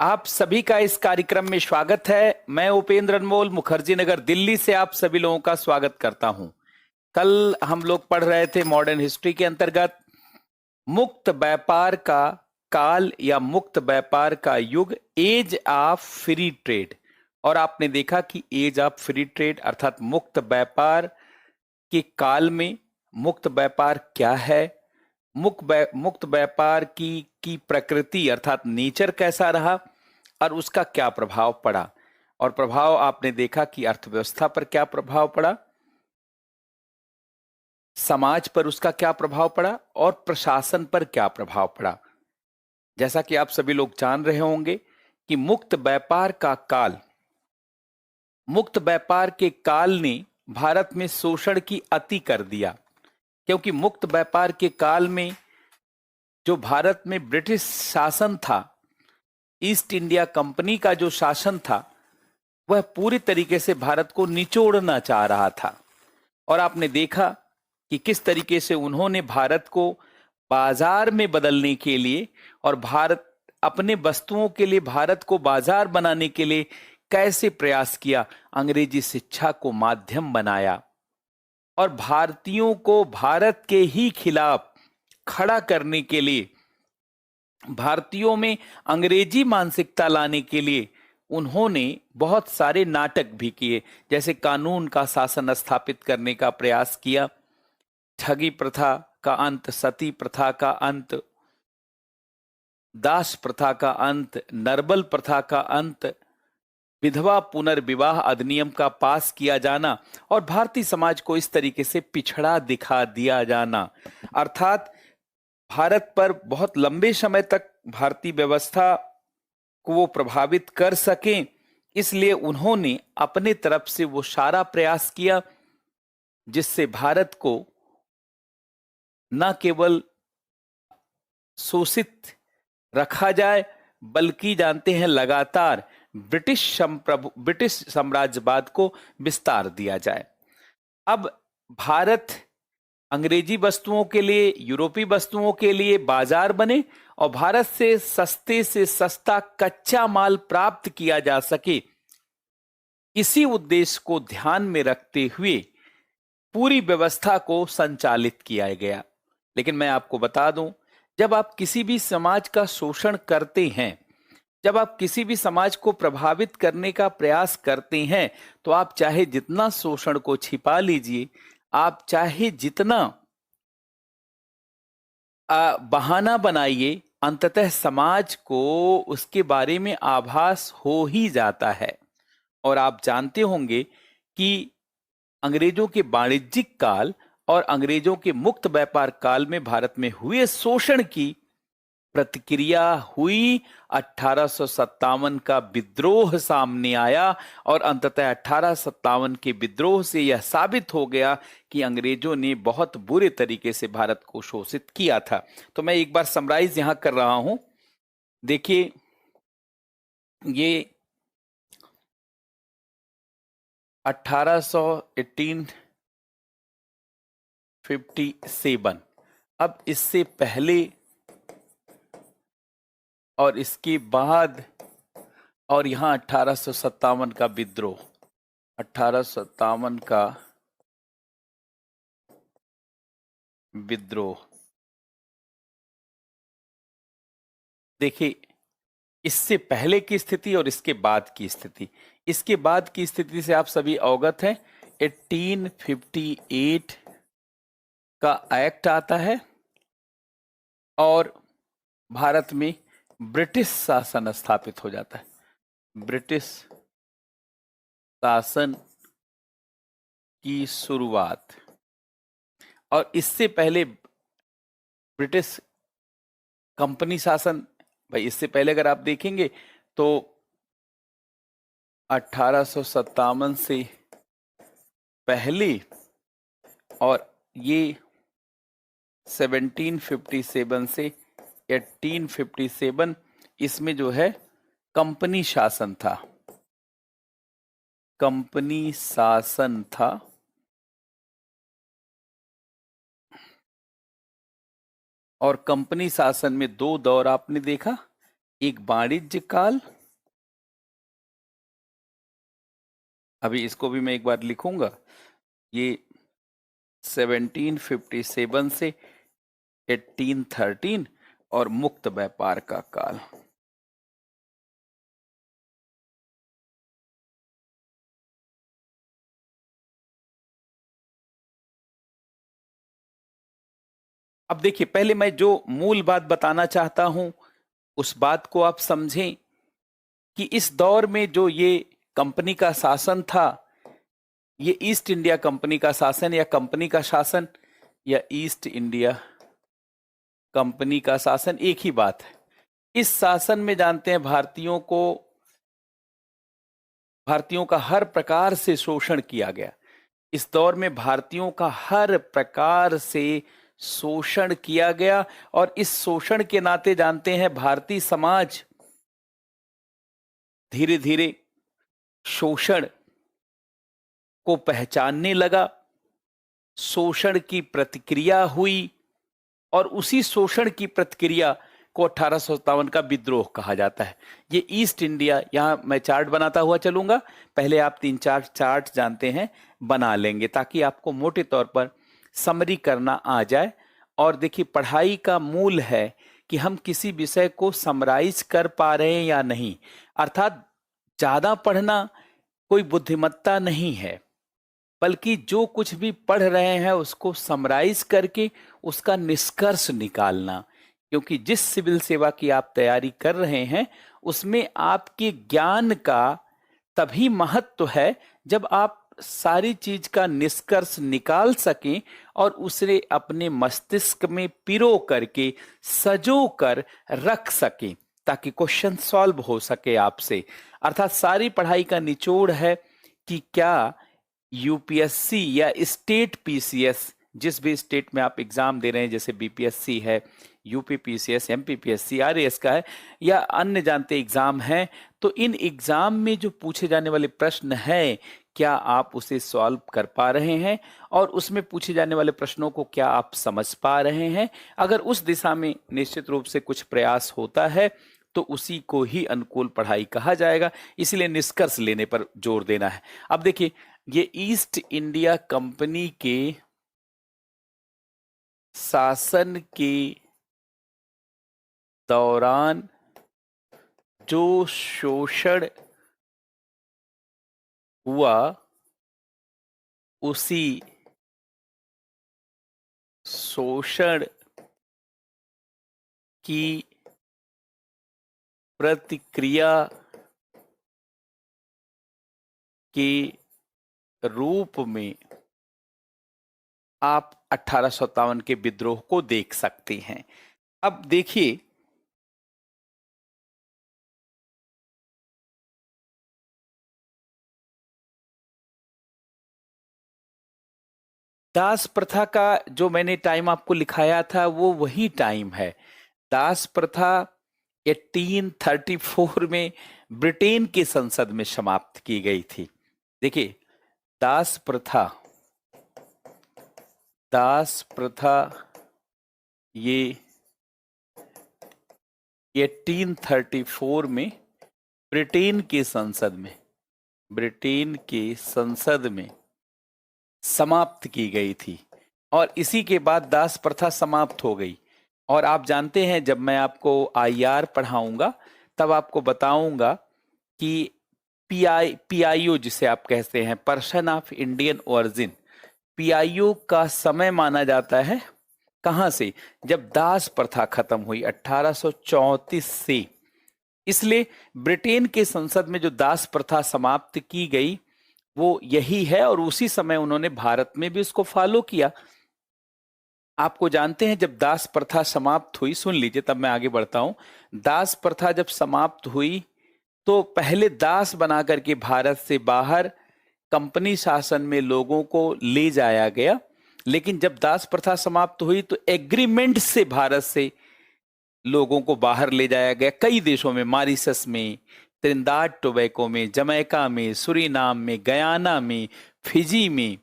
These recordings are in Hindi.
आप सभी का इस कार्यक्रम में स्वागत है। मैं उपेंद्र अनमोल मुखर्जी नगर दिल्ली से आप सभी लोगों का स्वागत करता हूं। कल हम लोग पढ़ रहे थे मॉडर्न हिस्ट्री के अंतर्गत मुक्त व्यापार का काल या मुक्त व्यापार का युग, एज ऑफ फ्री ट्रेड। और आपने देखा कि एज ऑफ फ्री ट्रेड अर्थात मुक्त व्यापार के काल में मुक्त व्यापार क्या है, मुक्त व्यापार की प्रकृति अर्थात नेचर कैसा रहा और उसका क्या प्रभाव पड़ा। और प्रभाव आपने देखा कि अर्थव्यवस्था पर क्या प्रभाव पड़ा, समाज पर उसका क्या प्रभाव पड़ा और प्रशासन पर क्या प्रभाव पड़ा। जैसा कि आप सभी लोग जान रहे होंगे कि मुक्त व्यापार के काल ने भारत में शोषण की अति कर दिया, क्योंकि मुक्त व्यापार के काल में जो भारत में ब्रिटिश शासन था, ईस्ट इंडिया कंपनी का जो शासन था, वह पूरी तरीके से भारत को निचोड़ना चाह रहा था। और आपने देखा कि किस तरीके से उन्होंने भारत को बाजार में बदलने के लिए और भारत अपने वस्तुओं के लिए भारत को बाजार बनाने के लिए कैसे प्रयास किया, अंग्रेजी शिक्षा को माध्यम बनाया और भारतीयों को भारत के ही खिलाफ खड़ा करने के लिए, भारतीयों में अंग्रेजी मानसिकता लाने के लिए उन्होंने बहुत सारे नाटक भी किए। जैसे कानून का शासन स्थापित करने का प्रयास किया, ठगी प्रथा का अंत, सती प्रथा का अंत, दास प्रथा का अंत, नरबल प्रथा का अंत, विधवा पुनर्विवाह अधिनियम का पास किया जाना और भारतीय समाज को इस तरीके से पिछड़ा दिखा दिया जाना। अर्थात भारत पर बहुत लंबे समय तक भारतीय व्यवस्था को वो प्रभावित कर सकें, इसलिए उन्होंने अपने तरफ से वो सारा प्रयास किया जिससे भारत को न केवल शोषित रखा जाए, बल्कि जानते हैं लगातार ब्रिटिश साम्राज्यवाद को विस्तार दिया जाए। अब भारत अंग्रेजी वस्तुओं के लिए, यूरोपीय वस्तुओं के लिए बाजार बने और भारत से सस्ता कच्चा माल प्राप्त किया जा सके, इसी उद्देश्य को ध्यान में रखते हुए पूरी व्यवस्था को संचालित किया गया। लेकिन मैं आपको बता दूं, जब आप किसी भी समाज का शोषण करते हैं, जब आप किसी भी समाज को प्रभावित करने का प्रयास करते हैं, तो आप चाहे जितना शोषण को छिपा लीजिए, आप चाहे जितना बहाना बनाइए, अंततः समाज को उसके बारे में आभास हो ही जाता है। और आप जानते होंगे कि अंग्रेजों के वाणिज्यिक काल और अंग्रेजों के मुक्त व्यापार काल में भारत में हुए शोषण की प्रतिक्रिया हुई। 1857 का विद्रोह सामने आया और अंततः 1857 के विद्रोह से यह साबित हो गया कि अंग्रेजों ने बहुत बुरे तरीके से भारत को शोषित किया था। तो मैं एक बार समराइज यहां कर रहा हूं। देखिए, ये 1857, अब इससे पहले और इसके बाद और यहां 1857 का विद्रोह, 1857 का विद्रोह। देखिए, इससे पहले की स्थिति और इसके बाद की स्थिति, इसके बाद की स्थिति से आप सभी अवगत हैं। 1858 का एक्ट आता है और भारत में ब्रिटिश शासन स्थापित हो जाता है। ब्रिटिश शासन की शुरुआत, और इससे पहले ब्रिटिश कंपनी शासन, भाई इससे पहले अगर आप देखेंगे तो 1857 से पहले और ये 1757 से 1857, इसमें जो है कंपनी शासन था, कंपनी शासन था। और कंपनी शासन में दो दौर आपने देखा, एक वाणिज्य काल, अभी इसको भी मैं एक बार लिखूंगा, ये 1757 से 1813 और मुक्त व्यापार का काल। अब देखिए, पहले मैं जो मूल बात बताना चाहता हूं उस बात को आप समझें कि इस दौर में जो ये कंपनी का शासन था, ये ईस्ट इंडिया कंपनी का शासन या कंपनी का शासन या ईस्ट इंडिया कंपनी का शासन एक ही बात है। इस शासन में जानते हैं भारतीयों का हर प्रकार से शोषण किया गया। इस दौर में भारतीयों का हर प्रकार से शोषण किया गया और इस शोषण के नाते जानते हैं भारतीय समाज धीरे धीरे शोषण को पहचानने लगा, शोषण की प्रतिक्रिया हुई और उसी शोषण की प्रतिक्रिया को 1857 का विद्रोह कहा जाता है। ये ईस्ट इंडिया, यहां मैं चार्ट बनाता हुआ चलूंगा, पहले आप 3-4 चार्ट जानते हैं बना लेंगे ताकि आपको मोटे तौर पर समरी करना आ जाए। और देखिए, पढ़ाई का मूल है कि हम किसी विषय को समराइज कर पा रहे हैं या नहीं, अर्थात ज्यादा पढ़ना कोई बुद्धिमत्ता नहीं है, बल्कि जो कुछ भी पढ़ रहे हैं उसको समराइज करके उसका निष्कर्ष निकालना। क्योंकि जिस सिविल सेवा की आप तैयारी कर रहे हैं उसमें आपके ज्ञान का तभी महत्व है जब आप सारी चीज का निष्कर्ष निकाल सकें और उसे अपने मस्तिष्क में पिरो करके सजो कर रख सकें ताकि क्वेश्चन सॉल्व हो सके आपसे। अर्थात सारी पढ़ाई का निचोड़ है कि क्या यूपीएससी या स्टेट पीसीएस, जिस भी स्टेट में आप एग्जाम दे रहे हैं, जैसे बीपीएससी है, यूपीपीसीएस, एमपीपीएससी, आरएएस का है या अन्य जानते एग्जाम हैं, तो इन एग्जाम में जो पूछे जाने वाले प्रश्न हैं क्या आप उसे सॉल्व कर पा रहे हैं और उसमें पूछे जाने वाले प्रश्नों को क्या आप समझ पा रहे हैं। अगर उस दिशा में निश्चित रूप से कुछ प्रयास होता है तो उसी को ही अनुकूल पढ़ाई कहा जाएगा। इसलिए निष्कर्ष लेने पर जोर देना है। अब देखिए, ये ईस्ट इंडिया कंपनी के शासन के दौरान जो शोषण हुआ उसी शोषण की प्रतिक्रिया के रूप में आप 1857 के विद्रोह को देख सकते हैं। अब देखिए, दास प्रथा का जो मैंने टाइम आपको लिखाया था वो वही टाइम है। दास प्रथा 1834 में ब्रिटेन की संसद में समाप्त की गई थी। देखिए, दास प्रथा ये 1834 में ब्रिटेन की संसद में समाप्त की गई थी और इसी के बाद दास प्रथा समाप्त हो गई। और आप जानते हैं, जब मैं आपको आईआर पढ़ाऊंगा तब आपको बताऊंगा कि पीआईओ जिसे आप कहते हैं, person of Indian origin, PIO का समय माना जाता है कहां से, जब दास प्रथा खत्म हुई 1834 से। इसलिए ब्रिटेन के संसद में जो दास प्रथा समाप्त की गई वो यही है और उसी समय उन्होंने भारत में भी उसको फॉलो किया। आपको जानते हैं, जब दास प्रथा समाप्त हुई, सुन लीजिए तब मैं आगे बढ़ता हूं। दास प्रथा जब समाप्त हुई तो पहले दास बना करके भारत से बाहर कंपनी शासन में लोगों को ले जाया गया, लेकिन जब दास प्रथा समाप्त हुई तो एग्रीमेंट से भारत से लोगों को बाहर ले जाया गया कई देशों में, मॉरिशस में, त्रिनिदाद टोबैको में, जमैका में, सुरीनाम में, गयाना में, फिजी में।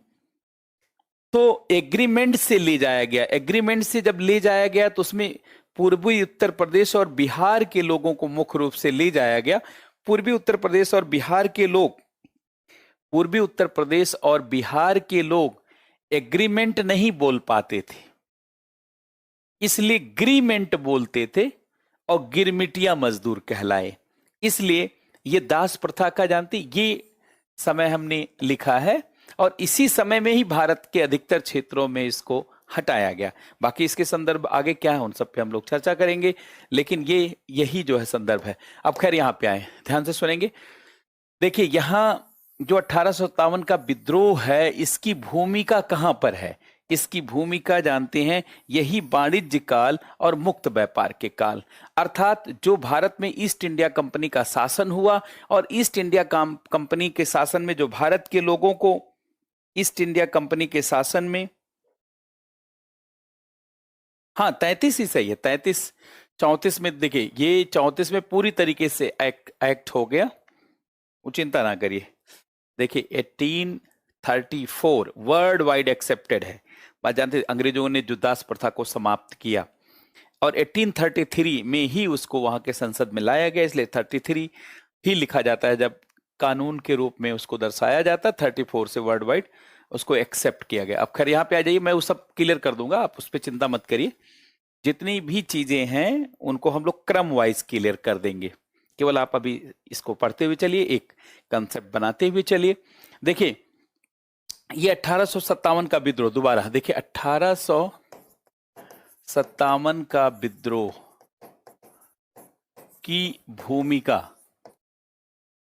तो एग्रीमेंट से ले जाया गया। एग्रीमेंट से जब ले जाया गया तो उसमें पूर्वी उत्तर प्रदेश और बिहार के लोगों को मुख्य रूप से ले जाया गया। पूर्वी उत्तर प्रदेश और बिहार के लोग पूर्वी उत्तर प्रदेश और बिहार के लोग एग्रीमेंट नहीं बोल पाते थे, इसलिए ग्रीमेंट बोलते थे और गिरमिटिया मजदूर कहलाए। इसलिए ये दास प्रथा का जानते, ये समय हमने लिखा है और इसी समय में ही भारत के अधिकतर क्षेत्रों में इसको हटाया गया। बाकी इसके संदर्भ आगे क्या है उन सब पे हम लोग चर्चा करेंगे, लेकिन ये यही जो है संदर्भ है। अब खैर यहाँ पे आए, ध्यान से सुनेंगे। देखिए यहाँ जो 1857 का विद्रोह है, इसकी भूमिका कहां पर है? इसकी भूमिका जानते हैं, यही वाणिज्य काल और मुक्त व्यापार के काल, अर्थात जो भारत में ईस्ट इंडिया कंपनी का शासन हुआ और ईस्ट इंडिया कंपनी के शासन में जो भारत के लोगों को ईस्ट इंडिया कंपनी के शासन में, हाँ 33 ही सही है, 33 34 में देखिए, ये 34 में पूरी तरीके से एक्ट हो गया, वो चिंता ना करिए। देखिए 1834 वर्ल्ड वाइड एक्सेप्टेड है। बात जानते हैं, अंग्रेजों ने जो दास प्रथा को समाप्त किया और 1833 में ही उसको वहां के संसद में लाया गया, इसलिए 33 ही लिखा जाता है जब कानून के रूप में उसको दर्शाया जाता है। 34 से वर्ल्ड वाइड उसको एक्सेप्ट किया गया। अब खैर यहाँ पे आ जाइए, मैं वो सब क्लियर कर दूंगा, आप उस पर चिंता मत करिए। जितनी भी चीजें हैं उनको हम लोग क्रम वाइज क्लियर कर देंगे, केवल आप अभी इसको पढ़ते हुए चलिए, एक कंसेप्ट बनाते हुए चलिए। देखिए ये 1857 का विद्रोह, दोबारा देखिए 1857 का विद्रोह की भूमिका,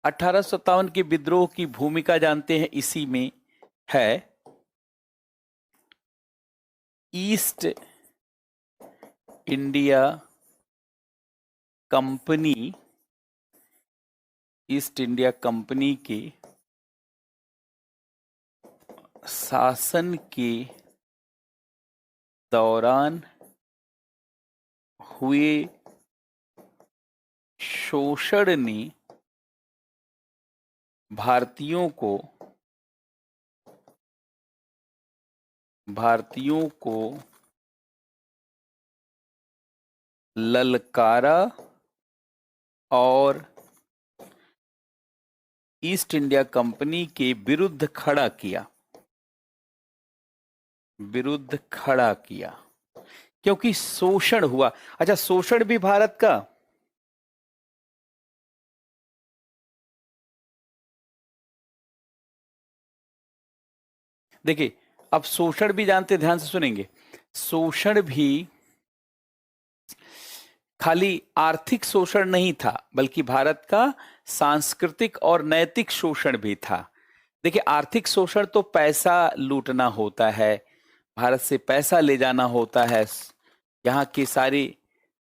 1857 के विद्रोह की भूमिका जानते हैं, इसी में है east India company, east India company के शासन के दौरान हुए शोषण ने भारतीयों को ललकारा और ईस्ट इंडिया कंपनी के विरुद्ध खड़ा किया, क्योंकि शोषण हुआ। अच्छा, शोषण भी भारत का, देखिए अब शोषण भी जानते, ध्यान से सुनेंगे, शोषण भी खाली आर्थिक शोषण नहीं था, बल्कि भारत का सांस्कृतिक और नैतिक शोषण भी था। देखिए आर्थिक शोषण तो पैसा लूटना होता है, भारत से पैसा ले जाना होता है, यहाँ की सारी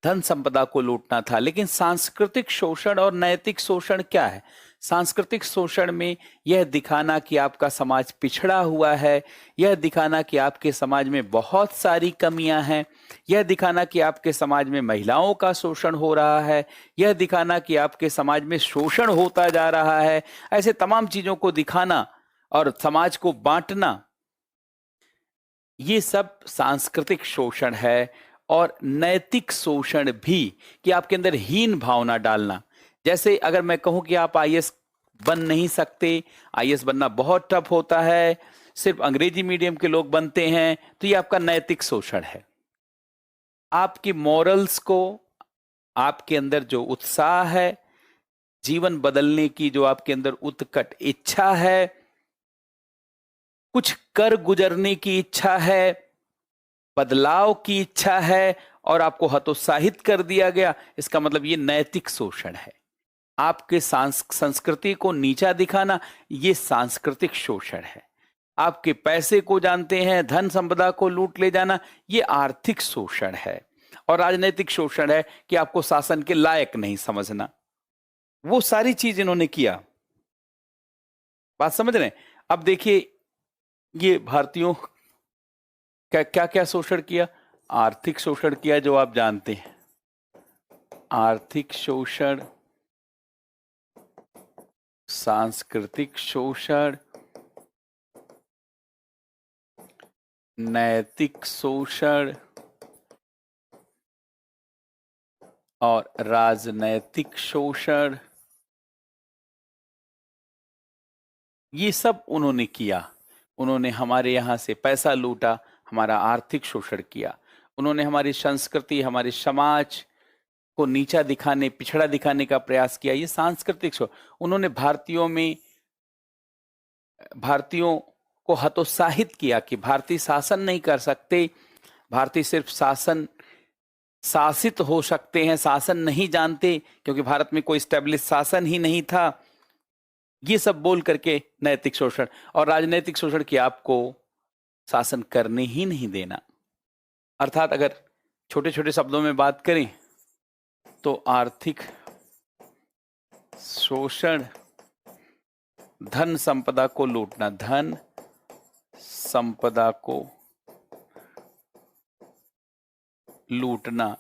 धन संपदा को लूटना था। लेकिन सांस्कृतिक शोषण और नैतिक शोषण क्या है? सांस्कृतिक शोषण में यह दिखाना कि आपका समाज पिछड़ा हुआ है, यह दिखाना कि आपके समाज में बहुत सारी कमियां हैं, यह दिखाना कि आपके समाज में महिलाओं का शोषण हो रहा है, यह दिखाना कि आपके समाज में शोषण होता जा रहा है, ऐसे तमाम चीजों को दिखाना और समाज को बांटना, ये सब सांस्कृतिक शोषण है। और नैतिक शोषण भी, कि आपके अंदर हीन भावना डालना। जैसे अगर मैं कहूं कि आप आईएएस बन नहीं सकते, आईएएस बनना बहुत टफ होता है, सिर्फ अंग्रेजी मीडियम के लोग बनते हैं, तो ये आपका नैतिक शोषण है। आपकी मॉरल्स को, आपके अंदर जो उत्साह है, जीवन बदलने की जो आपके अंदर उत्कट इच्छा है, कुछ कर गुजरने की इच्छा है, बदलाव की इच्छा है, और आपको हतोत्साहित कर दिया गया, इसका मतलब ये नैतिक शोषण है। आपके संस्कृति को नीचा दिखाना, ये सांस्कृतिक शोषण है। आपके पैसे को जानते हैं, धन संपदा को लूट ले जाना, ये आर्थिक शोषण है। और राजनीतिक शोषण है कि आपको शासन के लायक नहीं समझना। वो सारी चीज इन्होंने किया, बात समझ रहे हैं? अब देखिए ये भारतीयों क्या क्या शोषण किया? आर्थिक शोषण किया, जो आप जानते हैं, आर्थिक शोषण, सांस्कृतिक शोषण, नैतिक शोषण, और राजनैतिक शोषण, ये सब उन्होंने किया। उन्होंने हमारे यहाँ से पैसा लूटा, हमारा आर्थिक शोषण किया। उन्होंने हमारी संस्कृति, हमारे समाज को नीचा दिखाने, पिछड़ा दिखाने का प्रयास किया। ये सांस्कृतिक शोषण। उन्होंने भारतीयों को हतोत्साहित किया कि भारतीय शासन नहीं कर सकते, भारतीय सिर्फ शासित हो सकते हैं, शासन नहीं जानते, क्योंकि भारत में कोई स्टेब्लिश शासन ही नहीं था। ये सब बोल करके नैतिक शोषण और राजनैतिक शोषण की आपको शासन करने ही नहीं देना। अर्थात अगर छोटे छोटे शब्दों में बात करें तो आर्थिक शोषण, धन संपदा को लूटना, धन संपदा को लूटना,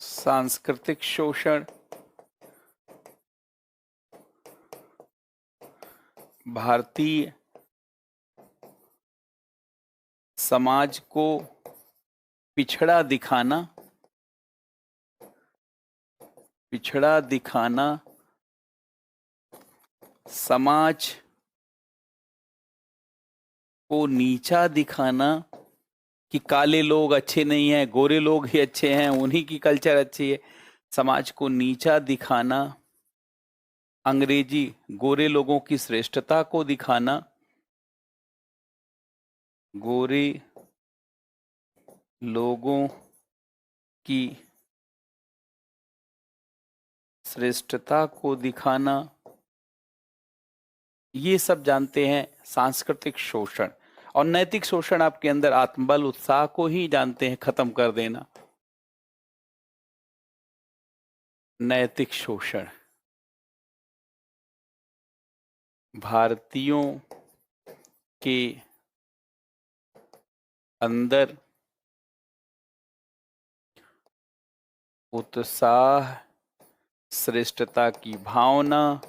सांस्कृतिक शोषण, भारतीय समाज को पिछड़ा दिखाना, समाज को नीचा दिखाना कि काले लोग अच्छे नहीं हैं, गोरे लोग ही अच्छे हैं, उन्हीं की कल्चर अच्छी है। समाज को नीचा दिखाना, अंग्रेजी गोरे लोगों की श्रेष्ठता को दिखाना, गोरे लोगों की श्रेष्ठता को दिखाना, ये सब जानते हैं सांस्कृतिक शोषण। और नैतिक शोषण आपके अंदर आत्मबल, उत्साह को ही जानते हैं खत्म कर देना। नैतिक शोषण भारतीयों के अंदर उत्साह, श्रेष्ठता की भावना,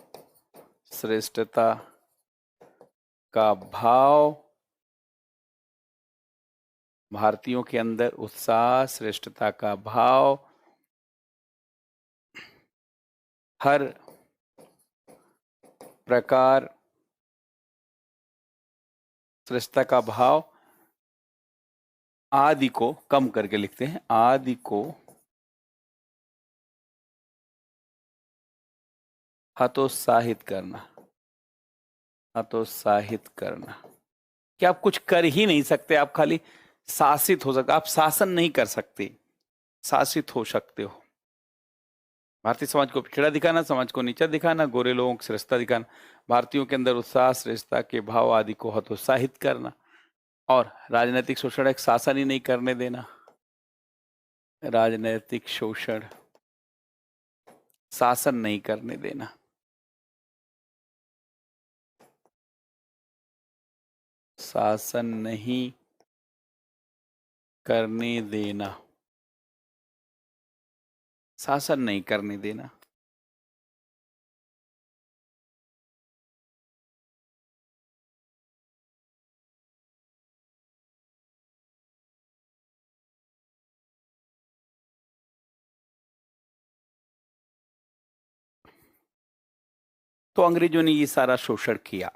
श्रेष्ठता का भाव, भारतीयों के अंदर उत्साह, श्रेष्ठता का भाव, हर प्रकार श्रेष्ठता का भाव, आदि को कम करके लिखते हैं, आदि को हतोत्साहित करना, हतोत्साहित करना कि आप कुछ कर ही नहीं सकते, आप खाली शासित हो सकते, आप शासन नहीं कर सकते, शासित हो सकते हो। भारतीय समाज को पिछड़ा दिखाना, समाज को नीचा दिखाना, गोरे लोगों की श्रेष्ठता दिखाना, भारतीयों के अंदर उत्साह, श्रेष्ठता के भाव आदि को हतोत्साहित करना, और राजनीतिक शोषण एक शासन ही नहीं करने देना। राजनीतिक शोषण, शासन नहीं करने देना। शासन नहीं करने देना, शासन नहीं करने देना। तो अंग्रेजों ने ये सारा शोषण किया।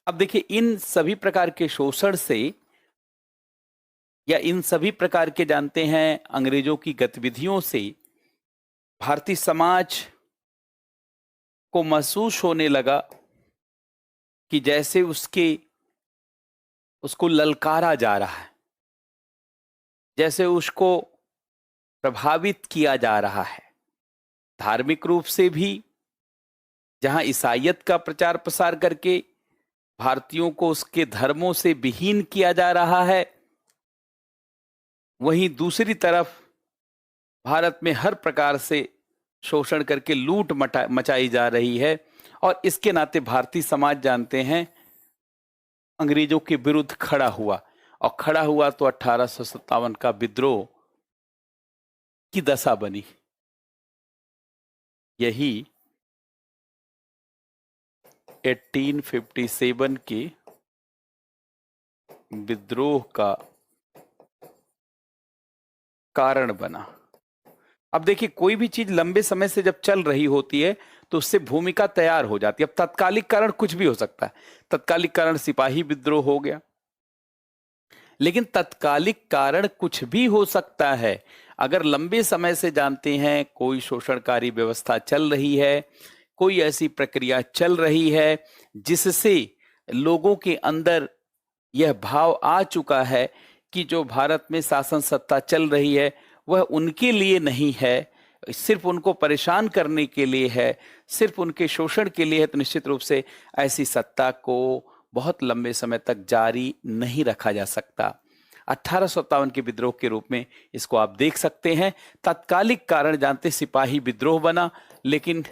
अब देखिए, इन सभी प्रकार के शोषण से, या इन सभी प्रकार के जानते हैं अंग्रेजों की गतिविधियों से, भारतीय समाज को महसूस होने लगा कि जैसे उसको ललकारा जा रहा है, जैसे उसको प्रभावित किया जा रहा है, धार्मिक रूप से भी, जहां ईसाईयत का प्रचार प्रसार करके भारतीयों को उसके धर्मों से विहीन किया जा रहा है, वहीं दूसरी तरफ भारत में हर प्रकार से शोषण करके लूट मचाई जा रही है। और इसके नाते भारतीय समाज जानते हैं अंग्रेजों के विरुद्ध खड़ा हुआ, और खड़ा हुआ तो 1857 का विद्रोह की दशा बनी। यही 1857 के विद्रोह का कारण बना। अब देखिए, कोई भी चीज लंबे समय से जब चल रही होती है तो उससे भूमिका तैयार हो जाती है। अब तत्कालिक कारण कुछ भी हो सकता है। तत्कालिक कारण सिपाही विद्रोह हो गया, लेकिन तत्कालिक कारण कुछ भी हो सकता है। अगर लंबे समय से जानते हैं कोई शोषणकारी व्यवस्था चल रही है, कोई ऐसी प्रक्रिया चल रही है जिससे लोगों के अंदर यह भाव आ चुका है कि जो भारत में शासन सत्ता चल रही है वह उनके लिए नहीं है, सिर्फ उनको परेशान करने के लिए है, सिर्फ उनके शोषण के लिए है, तो निश्चित रूप से ऐसी सत्ता को बहुत लंबे समय तक जारी नहीं रखा जा सकता। 1857 के विद्रोह के रूप में इसको आप देख सकते हैं। तात्कालिक कारण जानते, सिपाही विद्रोह बना, लेकिन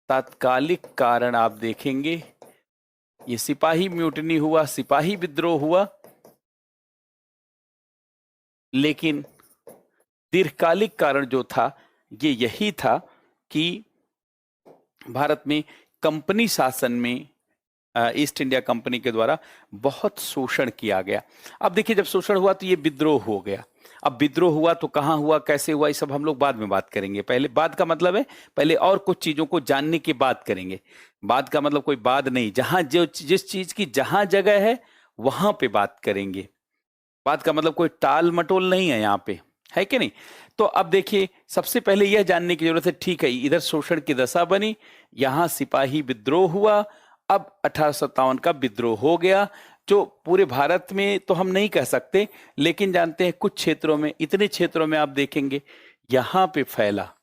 तात्कालिक कारण आप देखेंगे ये सिपाही म्यूटनी हुआ, सिपाही विद्रोह हुआ, लेकिन दीर्घकालिक कारण जो था ये यही था कि भारत में कंपनी शासन में ईस्ट इंडिया कंपनी के द्वारा बहुत शोषण किया गया। अब देखिए, जब शोषण हुआ तो ये विद्रोह हो गया। अब विद्रोह हुआ तो कहां हुआ, कैसे हुआ, ये सब हम लोग बाद में बात करेंगे। पहले बाद का मतलब है पहले और कुछ चीजों को जानने के बाद करेंगे। बाद का मतलब कोई बाद नहीं, जहां जो जिस चीज की जहां जगह है वहां पे बात करेंगे। बात का मतलब कोई टाल मटोल नहीं है यहाँ पे, है कि नहीं। तो अब देखिए, सबसे पहले यह जानने की जरूरत है, ठीक है, इधर शोषण की दशा बनी, यहां सिपाही विद्रोह हुआ, अब 1857 का विद्रोह हो गया, जो पूरे भारत में तो हम नहीं कह सकते, लेकिन जानते हैं कुछ क्षेत्रों में, इतने क्षेत्रों में आप देखेंगे यहां पे फैला,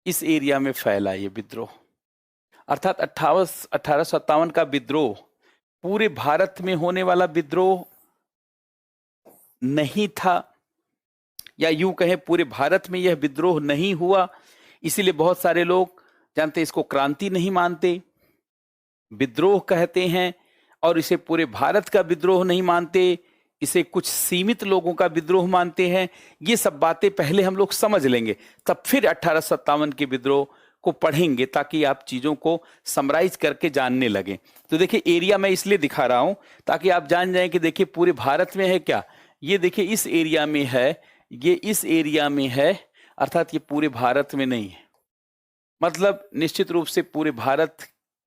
इस एरिया में फैला ये विद्रोह। अर्थात 1857 का विद्रोह पूरे भारत में होने वाला विद्रोह नहीं था, या यूं कहें पूरे भारत में यह विद्रोह नहीं हुआ। इसीलिए बहुत सारे लोग जानते इसको क्रांति नहीं मानते, विद्रोह कहते हैं, और इसे पूरे भारत का विद्रोह नहीं मानते, इसे कुछ सीमित लोगों का विद्रोह मानते हैं। ये सब बातें पहले हम लोग समझ लेंगे, तब फिर 1857 के विद्रोह को पढ़ेंगे, ताकि आप चीजों को समराइज करके जानने लगें। तो देखिए, एरिया मैं इसलिए दिखा रहा हूं ताकि आप जान जाएं कि देखिए पूरे भारत में है क्या। ये देखिए इस एरिया में है, ये इस एरिया में है, अर्थात ये पूरे भारत में नहीं है। मतलब निश्चित रूप से पूरे भारत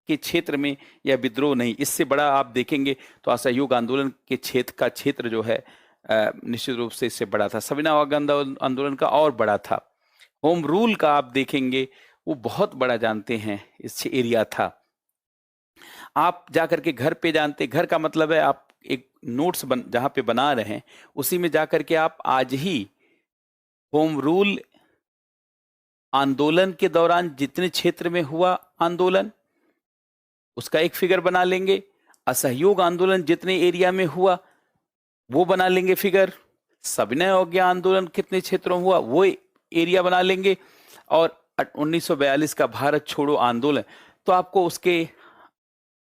के क्षेत्र में यह विद्रोह नहीं। इससे बड़ा आप देखेंगे तो असहयोग आंदोलन के क्षेत्र जो है निश्चित रूप से इससे बड़ा था। सविनय आंदोलन का और बड़ा था। होम रूल का आप देखेंगे वो बहुत बड़ा, जानते हैं, इस एरिया था। आप जाकर के घर पे जानते, घर का मतलब है आप एक नोट्स जहां पे बना रहे हैं उसी में जाकर के आप आज ही होम रूल आंदोलन के दौरान जितने क्षेत्र में हुआ आंदोलन उसका एक फिगर बना लेंगे, असहयोग आंदोलन जितने एरिया में हुआ वो बना लेंगे फिगर, सविनय अवज्ञा आंदोलन कितने क्षेत्रों में हुआ वो एरिया बना लेंगे, और 1942 का भारत छोड़ो आंदोलन। तो आपको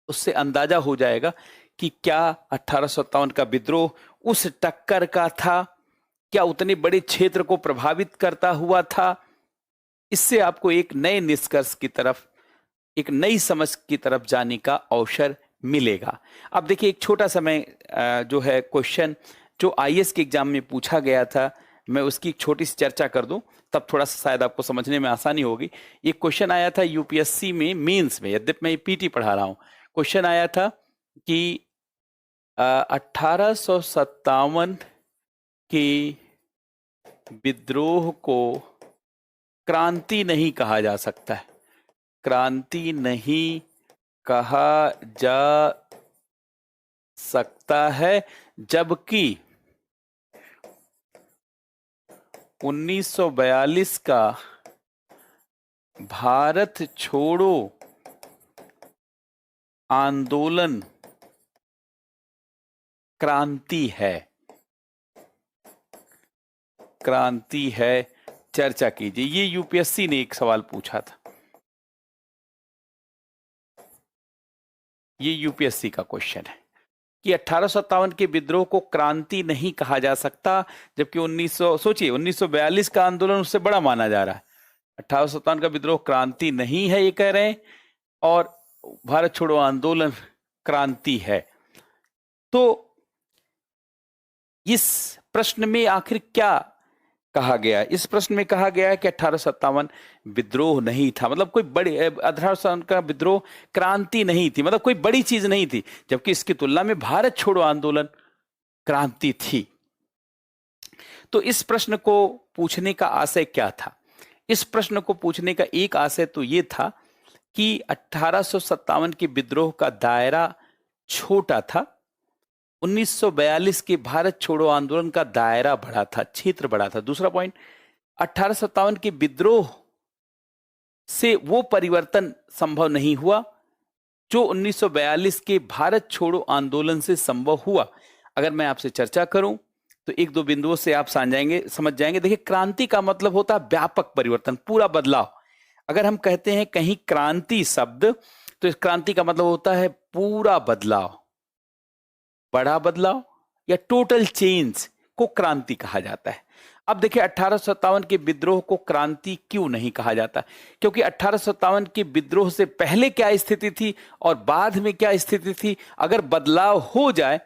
उससे अंदाजा हो जाएगा कि क्या 1857 का विद्रोह उस टक्कर का था, क्या उतने बड़े क्षेत्र को प्रभावित करता हुआ था। इससे आपको एक नए निष्कर्ष की तरफ, एक नई समझ की तरफ जाने का अवसर मिलेगा। अब देखिए, एक छोटा सा मैं जो है क्वेश्चन जो आईएएस के एग्जाम में पूछा गया था, मैं उसकी एक छोटी सी चर्चा कर दूं, तब थोड़ा सा शायद आपको समझने में आसानी होगी। ये क्वेश्चन आया था यूपीएससी में मेंस में, यद्यपि मैं पीटी पढ़ा रहा हूं। क्वेश्चन आया था कि 1857 के विद्रोह को क्रांति नहीं कहा जा सकता है, क्रांति नहीं कहा जा सकता है, जबकि 1942 का भारत छोड़ो आंदोलन क्रांति है, क्रांति है। चर्चा कीजिए। ये यूपीएससी ने एक सवाल पूछा था, ये यूपीएससी का क्वेश्चन है कि 1857 के विद्रोह को क्रांति नहीं कहा जा सकता, जबकि 1942 का आंदोलन उससे बड़ा माना जा रहा है। 1857 का विद्रोह क्रांति नहीं है ये कह रहे हैं, और भारत छोड़ो आंदोलन क्रांति है। तो इस प्रश्न में आखिर क्या कहा गया? इस प्रश्न में कहा गया है कि 1857 विद्रोह नहीं था, मतलब कोई बड़ी 1857 का विद्रोह क्रांति नहीं थी, मतलब कोई बड़ी चीज नहीं थी, जबकि इसकी तुलना में भारत छोड़ो आंदोलन क्रांति थी। तो इस प्रश्न को पूछने का आशय क्या था? इस प्रश्न को पूछने का एक आशय तो यह था कि 1857 के विद्रोह का दायरा छोटा था, 1942 के भारत छोड़ो आंदोलन का दायरा बड़ा था, क्षेत्र बड़ा था। दूसरा पॉइंट, 1857 के विद्रोह से वो परिवर्तन संभव नहीं हुआ जो 1942 के भारत छोड़ो आंदोलन से संभव हुआ। अगर मैं आपसे चर्चा करूं तो एक दो बिंदुओं से आप समझ जाएंगे। देखिए, क्रांति का मतलब होता है व्यापक परिवर्तन, पूरा बदलाव। अगर हम कहते हैं कहीं क्रांति शब्द, तो इस क्रांति का मतलब होता है पूरा बदलाव, बड़ा बदलाव या टोटल चेंज को क्रांति कहा जाता है। अब देखिए, 1857 के विद्रोह को क्रांति क्यों नहीं कहा जाता? क्योंकि 1857 के विद्रोह से पहले क्या स्थिति थी और बाद में क्या स्थिति थी, अगर बदलाव हो जाए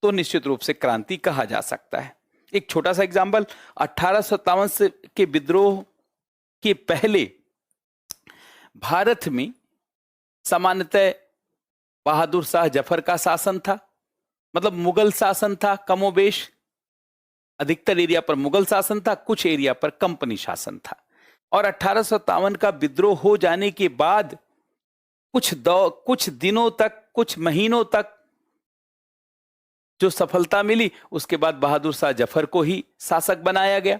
तो निश्चित रूप से क्रांति कहा जा सकता है। एक छोटा सा एग्जाम्पल, 1857 से के विद्रोह के पहले भारत में सामान्यतः बहादुर शाह जफर का शासन था, मतलब मुगल शासन था कमोबेश। अधिकतर एरिया पर मुगल शासन था, कुछ एरिया पर कंपनी शासन था। और 1857 का विद्रोह हो जाने के बाद कुछ दिनों तक, कुछ महीनों तक जो सफलता मिली, उसके बाद बहादुर शाह जफर को ही शासक बनाया गया।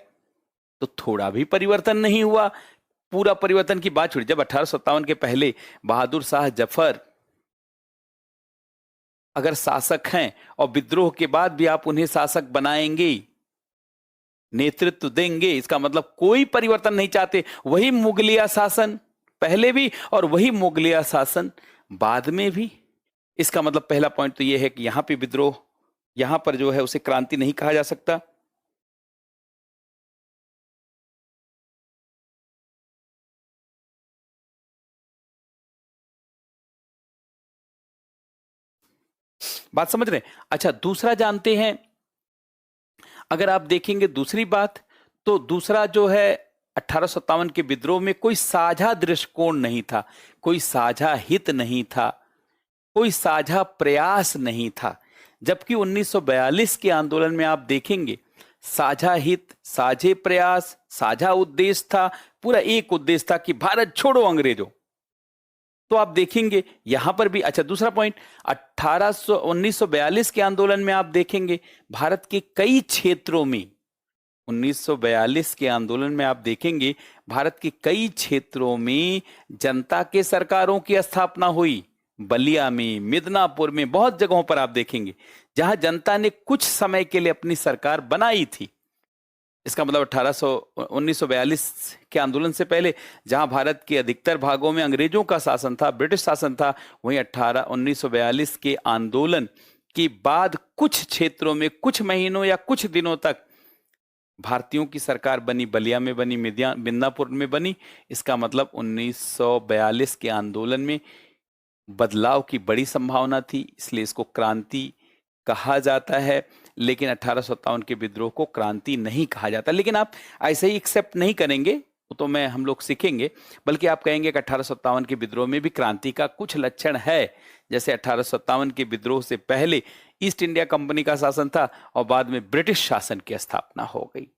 तो थोड़ा भी परिवर्तन नहीं हुआ, पूरा परिवर्तन की बात छोड़ी। जब 1857 के पहले बहादुर शाह जफर अगर शासक हैं और विद्रोह के बाद भी आप उन्हें शासक बनाएंगे, नेतृत्व देंगे, इसका मतलब कोई परिवर्तन नहीं चाहते। वही मुगलिया शासन पहले भी और वही मुगलिया शासन बाद में भी। इसका मतलब पहला पॉइंट तो यह है कि यहां पे विद्रोह, यहां पर जो है उसे क्रांति नहीं कहा जा सकता। बात समझ रहे हैं? अच्छा, दूसरा जानते हैं, अगर आप देखेंगे दूसरी बात, तो दूसरा जो है 1857 के विद्रोह में कोई साझा दृष्टिकोण नहीं था, कोई साझा हित नहीं था, कोई साझा प्रयास नहीं था। जबकि 1942 के आंदोलन में आप देखेंगे साझा हित, साझे प्रयास, साझा उद्देश्य था, पूरा एक उद्देश्य था कि भारत छोड़ो अंग्रेजों। तो आप देखेंगे यहां पर भी। अच्छा, दूसरा पॉइंट, 1942 के आंदोलन में आप देखेंगे भारत के कई क्षेत्रों में, 1942 के आंदोलन में आप देखेंगे भारत के कई क्षेत्रों में जनता के सरकारों की स्थापना हुई। बलिया में, मिदनापुर में, बहुत जगहों पर आप देखेंगे जहां जनता ने कुछ समय के लिए अपनी सरकार बनाई थी। इसका मतलब 1942 के आंदोलन से पहले जहां भारत के अधिकतर भागों में अंग्रेजों का शासन था, ब्रिटिश शासन था, वहीं 1942 के आंदोलन के बाद कुछ क्षेत्रों में कुछ महीनों या कुछ दिनों तक भारतीयों की सरकार बनी, बलिया में बनी, मिदनापुर में बनी। इसका मतलब 1942 के आंदोलन में बदलाव की बड़ी संभावना थी, इसलिए इसको क्रांति कहा जाता है। लेकिन 1857 के विद्रोह को क्रांति नहीं कहा जाता। लेकिन आप ऐसे ही एक्सेप्ट नहीं करेंगे, तो मैं हम लोग सीखेंगे, बल्कि आप कहेंगे कि 1857 के विद्रोह में भी क्रांति का कुछ लक्षण है। जैसे 1857 के विद्रोह से पहले ईस्ट इंडिया कंपनी का शासन था और बाद में ब्रिटिश शासन की स्थापना हो गई।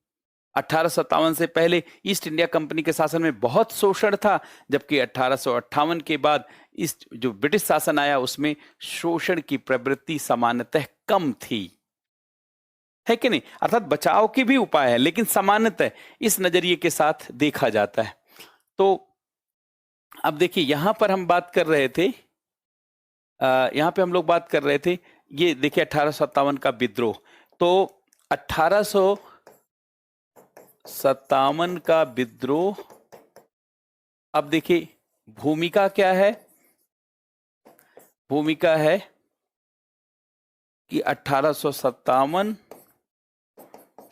1857 से पहले ईस्ट इंडिया कंपनी के शासन में बहुत शोषण था, जबकि 1858 के बाद इस जो ब्रिटिश शासन आया उसमें शोषण की प्रवृत्ति सामान्यतः कम थी, है कि नहीं? अर्थात बचाव के भी उपाय है, लेकिन सामान्यतः इस नजरिए के साथ देखा जाता है। तो अब देखिए, यहां पर हम बात कर रहे थे, यहां पे हम लोग बात कर रहे थे, ये देखिए 1857 का विद्रोह। तो 1857 का विद्रोह, अब देखिए भूमिका क्या है? भूमिका है कि 1857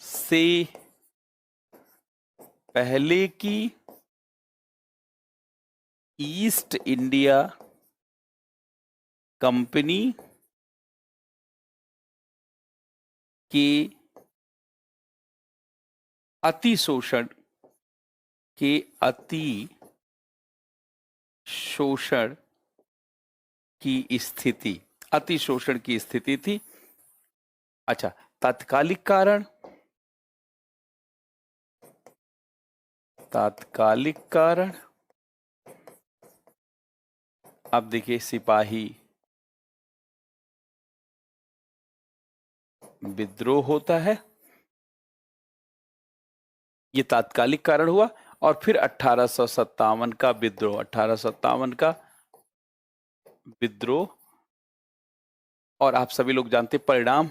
से पहले की ईस्ट इंडिया कंपनी के अति शोषण की स्थिति, अति शोषण की स्थिति थी। अच्छा, तात्कालिक कारण, अब देखिए सिपाही विद्रोह होता है, ये तात्कालिक कारण हुआ। और फिर 1857 का विद्रोह, 1857 का विद्रोह, और आप सभी लोग जानते परिणाम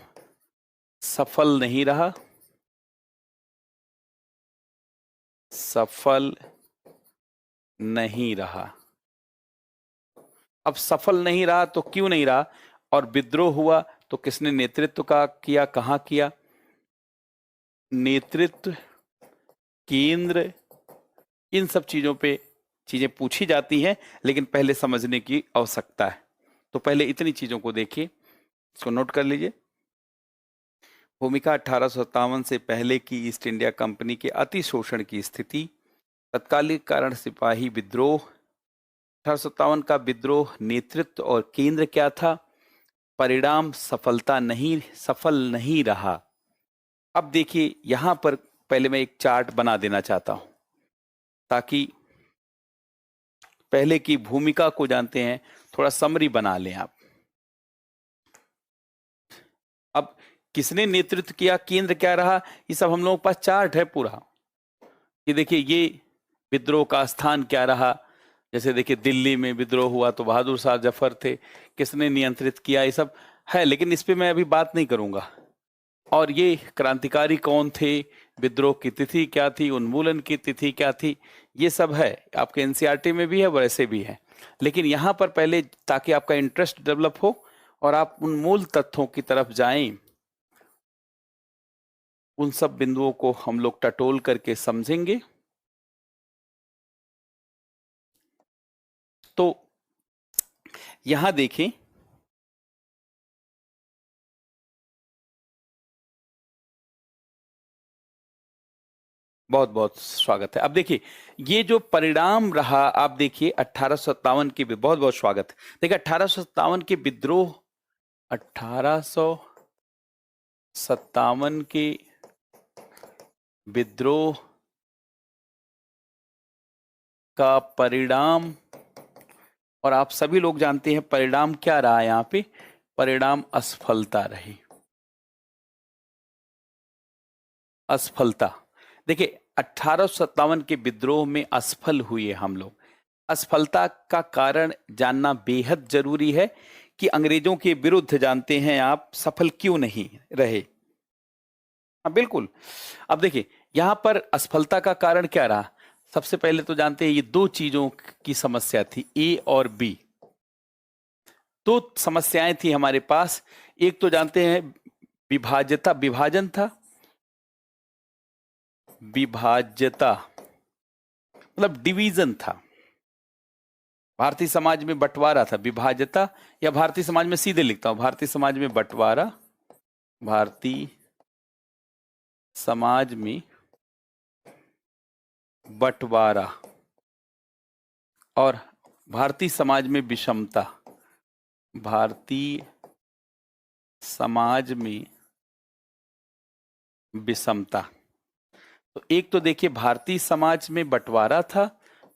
सफल नहीं रहा, अब सफल नहीं रहा तो क्यों नहीं रहा, और विद्रोह हुआ तो किसने नेतृत्व का किया, कहां किया, नेतृत्व, केंद्र, इन सब चीजों पे चीजें पूछी जाती हैं, लेकिन पहले समझने की आवश्यकता है। तो पहले इतनी चीजों को देखिए, इसको नोट कर लीजिए। भूमिका 1857 से पहले की ईस्ट इंडिया कंपनी के अति शोषण की स्थिति, तत्कालिक कारण सिपाही विद्रोह, 1857 का विद्रोह, नेतृत्व और केंद्र क्या था, परिणाम सफल नहीं रहा। अब देखिए यहां पर पहले मैं एक चार्ट बना देना चाहता हूं, ताकि पहले की भूमिका को जानते हैं, थोड़ा समरी बना लें आप। अब किसने नेतृत्व किया, केंद्र क्या रहा, ये सब हम लोगों के पास चार्ट है पूरा। ये देखिए, ये विद्रोह का स्थान क्या रहा, जैसे देखिए दिल्ली में विद्रोह हुआ तो बहादुर शाह जफर थे, किसने नियंत्रित किया, ये सब है, लेकिन इस पे मैं अभी बात नहीं करूंगा। और ये क्रांतिकारी कौन थे, विद्रोह की तिथि क्या थी, उन्मूलन की तिथि क्या थी, ये सब है आपके एनसीईआरटी में भी है, वैसे भी है। लेकिन यहाँ पर पहले, ताकि आपका इंटरेस्ट डेवलप हो और आप उन मूल तथ्यों की तरफ जाएं, उन सब बिंदुओं को हम लोग टटोल करके समझेंगे। तो यहां देखें, बहुत बहुत स्वागत है। अब देखिए ये जो परिणाम रहा, आप देखिए 1857 के, बहुत बहुत स्वागत है। देखिए 1857 के विद्रोह, 1857 के विद्रोह का परिणाम, और आप सभी लोग जानते हैं परिणाम क्या रहा, यहां पे परिणाम असफलता रही, असफलता। देखिए 1857 के विद्रोह में असफल हुए हम लोग। असफलता का कारण जानना बेहद जरूरी है कि अंग्रेजों के विरुद्ध, जानते हैं आप, सफल क्यों नहीं रहे। हाँ बिल्कुल। अब देखिए यहां पर असफलता का कारण क्या रहा, सबसे पहले तो जानते हैं ये दो चीजों की समस्या थी, ए और बी, दो समस्याएं थी हमारे पास। एक तो जानते हैं विभाजन था, विभाज्यता मतलब डिवीजन था, भारतीय समाज में बंटवारा था, विभाज्यता, या भारतीय समाज में सीधे लिखता हूं, भारतीय समाज में बंटवारा, भारतीय समाज में बंटवारा, और भारतीय समाज में विषमता, भारतीय समाज में विषमता। तो एक तो देखिए भारतीय समाज में बंटवारा था,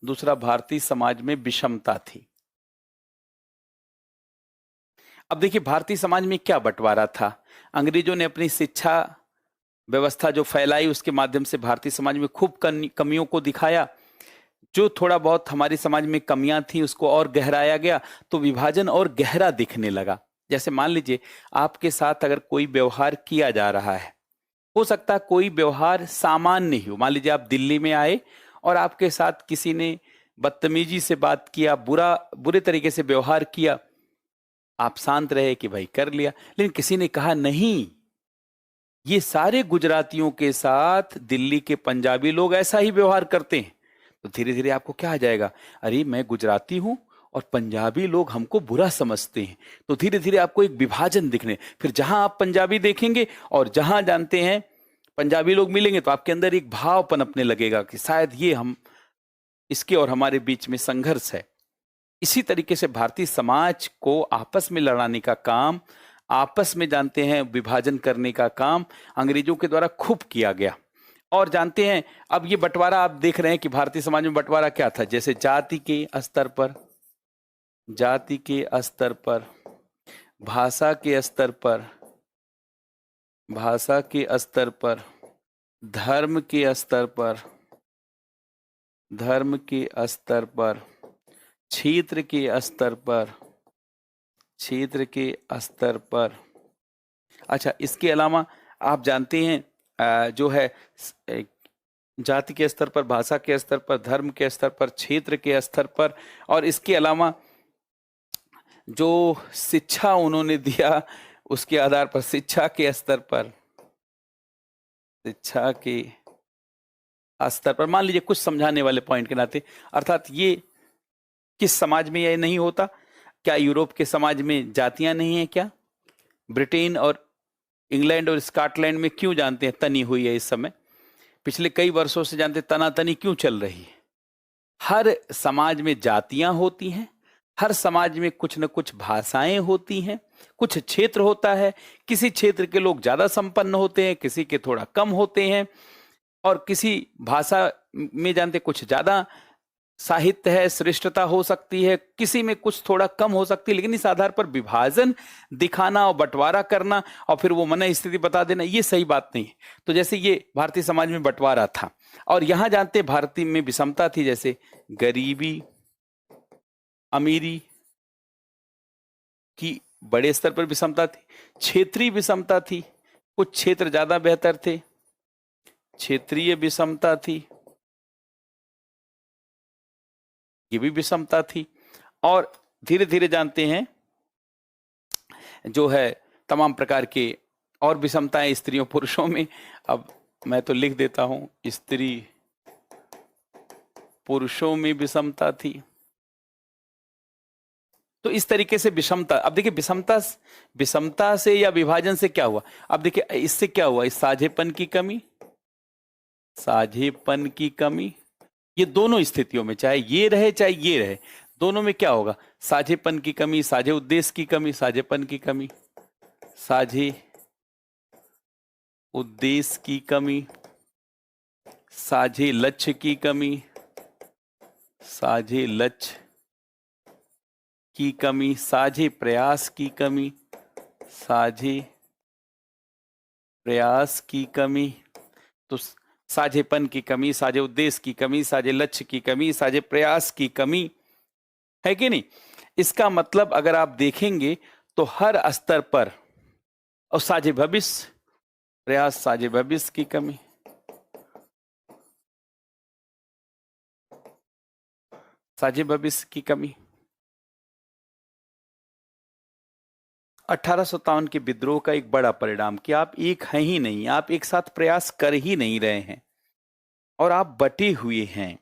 दूसरा भारतीय समाज में विषमता थी। अब देखिए भारतीय समाज में क्या बंटवारा था, अंग्रेजों ने अपनी शिक्षा व्यवस्था जो फैलाई, उसके माध्यम से भारतीय समाज में खूब कमियों को दिखाया। जो थोड़ा बहुत हमारे समाज में कमियां थी उसको और गहराया गया, तो विभाजन और गहरा दिखने लगा। जैसे मान लीजिए आपके साथ अगर कोई व्यवहार किया जा रहा है, हो सकता है कोई व्यवहार सामान्य ही हो, मान लीजिए आप दिल्ली में आए और आपके साथ किसी ने बदतमीजी से बात किया, बुरे तरीके से व्यवहार किया, आप शांत रहे कि भाई कर लिया, लेकिन किसी ने कहा नहीं, ये सारे गुजरातियों के साथ दिल्ली के पंजाबी लोग ऐसा ही व्यवहार करते हैं, तो धीरे धीरे आपको क्या आ जाएगा, अरे मैं गुजराती हूं और पंजाबी लोग हमको बुरा समझते हैं। तो धीरे धीरे आपको एक विभाजन दिखने, फिर जहां आप पंजाबी देखेंगे और जहां जानते हैं पंजाबी लोग मिलेंगे तो आपके अंदर एक भाव पनपने लगेगा कि शायद ये हम इसके और हमारे बीच में संघर्ष है। इसी तरीके से भारतीय समाज को आपस में लड़ाने का काम, आपस में जानते हैं विभाजन करने का काम अंग्रेजों के द्वारा खूब किया गया। और जानते हैं अब ये बंटवारा आप देख रहे हैं कि भारतीय समाज में बंटवारा क्या था, जैसे जाति के स्तर पर, जाति के स्तर पर, भाषा के स्तर पर, भाषा के स्तर पर, धर्म के स्तर पर, धर्म के स्तर पर, क्षेत्र के स्तर पर, क्षेत्र के स्तर पर। अच्छा, इसके अलावा आप जानते हैं जो है जाति के स्तर पर, भाषा के स्तर पर, धर्म के स्तर पर, क्षेत्र के स्तर पर, और इसके अलावा जो शिक्षा उन्होंने दिया उसके आधार पर, शिक्षा के स्तर पर, शिक्षा के स्तर पर, मान लीजिए कुछ समझाने वाले पॉइंट के नाते, अर्थात ये किस समाज में यह नहीं होता? क्या यूरोप के समाज में जातियां नहीं है क्या? ब्रिटेन और इंग्लैंड और स्कॉटलैंड में क्यों जानते हैं तनी हुई है इस समय? पिछले कई वर्षों से जानते तनातनी क्यों चल रही है? हर समाज में जातियां होती हैं, हर समाज में कुछ न कुछ भाषाएं होती हैं, कुछ क्षेत्र होता है, किसी क्षेत्र के लोग ज्यादा संपन्न होते हैं, किसी के थोड़ा कम होते हैं, और किसी भाषा में जानते कुछ ज्यादा साहित्य है, श्रेष्ठता हो सकती है, किसी में कुछ थोड़ा कम हो सकती है, लेकिन इस आधार पर विभाजन दिखाना और बंटवारा करना और फिर वो मन स्थिति बता देना, ये सही बात नहीं है। तो जैसे ये भारतीय समाज में बंटवारा था, और यहां जानते भारतीय में विषमता थी, जैसे गरीबी, अमीरी की बड़े स्तर पर विषमता थी, क्षेत्रीय विषमता थी, कुछ क्षेत्र ज्यादा बेहतर थे, क्षेत्रीय विषमता थी, ये भी विषमता थी, और धीरे धीरे जानते हैं जो है तमाम प्रकार के और विषमताएं स्त्रियों पुरुषों में। अब मैं तो लिख देता हूं, स्त्री पुरुषों में विषमता थी। तो इस तरीके से विषमता, अब देखिए विषमता से या विभाजन से क्या हुआ? अब देखिए इससे क्या हुआ, इस साझेपन की कमी, साझेपन की कमी, ये दोनों स्थितियों में, चाहे ये रहे चाहे ये रहे, दोनों में क्या होगा? साझेपन की कमी, साझे उद्देश्य की कमी, साझेपन की कमी, साझे उद्देश्य की कमी, साझे लक्ष्य की कमी, साझे लक्ष्य की कमी, साझे प्रयास की कमी, साझे प्रयास की कमी। तो साझेपन की कमी, साझे उद्देश्य की कमी, साझे लक्ष्य की कमी, साझे प्रयास की कमी, है कि नहीं? इसका मतलब अगर आप देखेंगे तो हर स्तर पर, और साझे भविष्य प्रयास, साझे भविष्य की कमी, साझे भविष्य की कमी। 1857 के विद्रोह का एक बड़ा परिणाम कि आप एक हैं ही नहीं, आप एक साथ प्रयास कर ही नहीं रहे हैं, और आप बटे हुए हैं,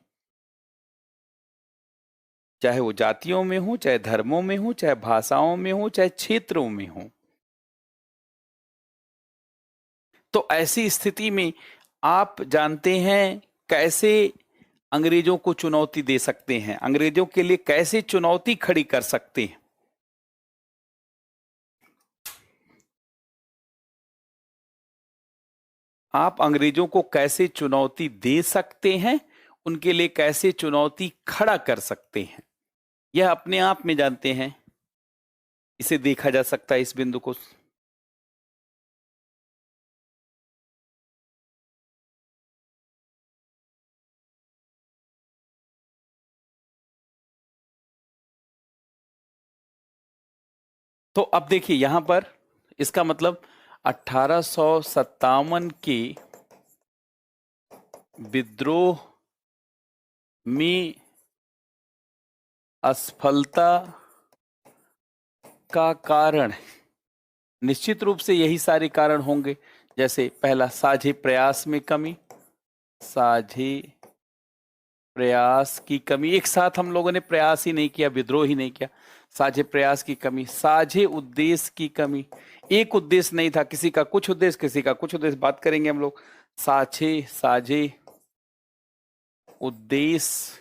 चाहे वो जातियों में हो, चाहे धर्मों में हो, चाहे भाषाओं में हो, चाहे क्षेत्रों में हो। तो ऐसी स्थिति में आप जानते हैं कैसे अंग्रेजों को चुनौती दे सकते हैं, अंग्रेजों के लिए कैसे चुनौती खड़ी कर सकते हैं। आप अंग्रेजों को कैसे चुनौती दे सकते हैं, उनके लिए कैसे चुनौती खड़ा कर सकते हैं, यह अपने आप में जानते हैं, इसे देखा जा सकता है इस बिंदु को। तो अब देखिए यहां पर इसका मतलब 1857 के विद्रोह में असफलता का कारण निश्चित रूप से यही सारे कारण होंगे, जैसे पहला साझे प्रयास में कमी, साझे प्रयास की कमी, एक साथ हम लोगों ने प्रयास ही नहीं किया, विद्रोह ही नहीं किया। साझे प्रयास की कमी, साझे उद्देश्य की कमी, एक उद्देश्य नहीं था, किसी का कुछ उद्देश्य, किसी का कुछ उद्देश्य, बात करेंगे हम लोग। साझे उद्देश्य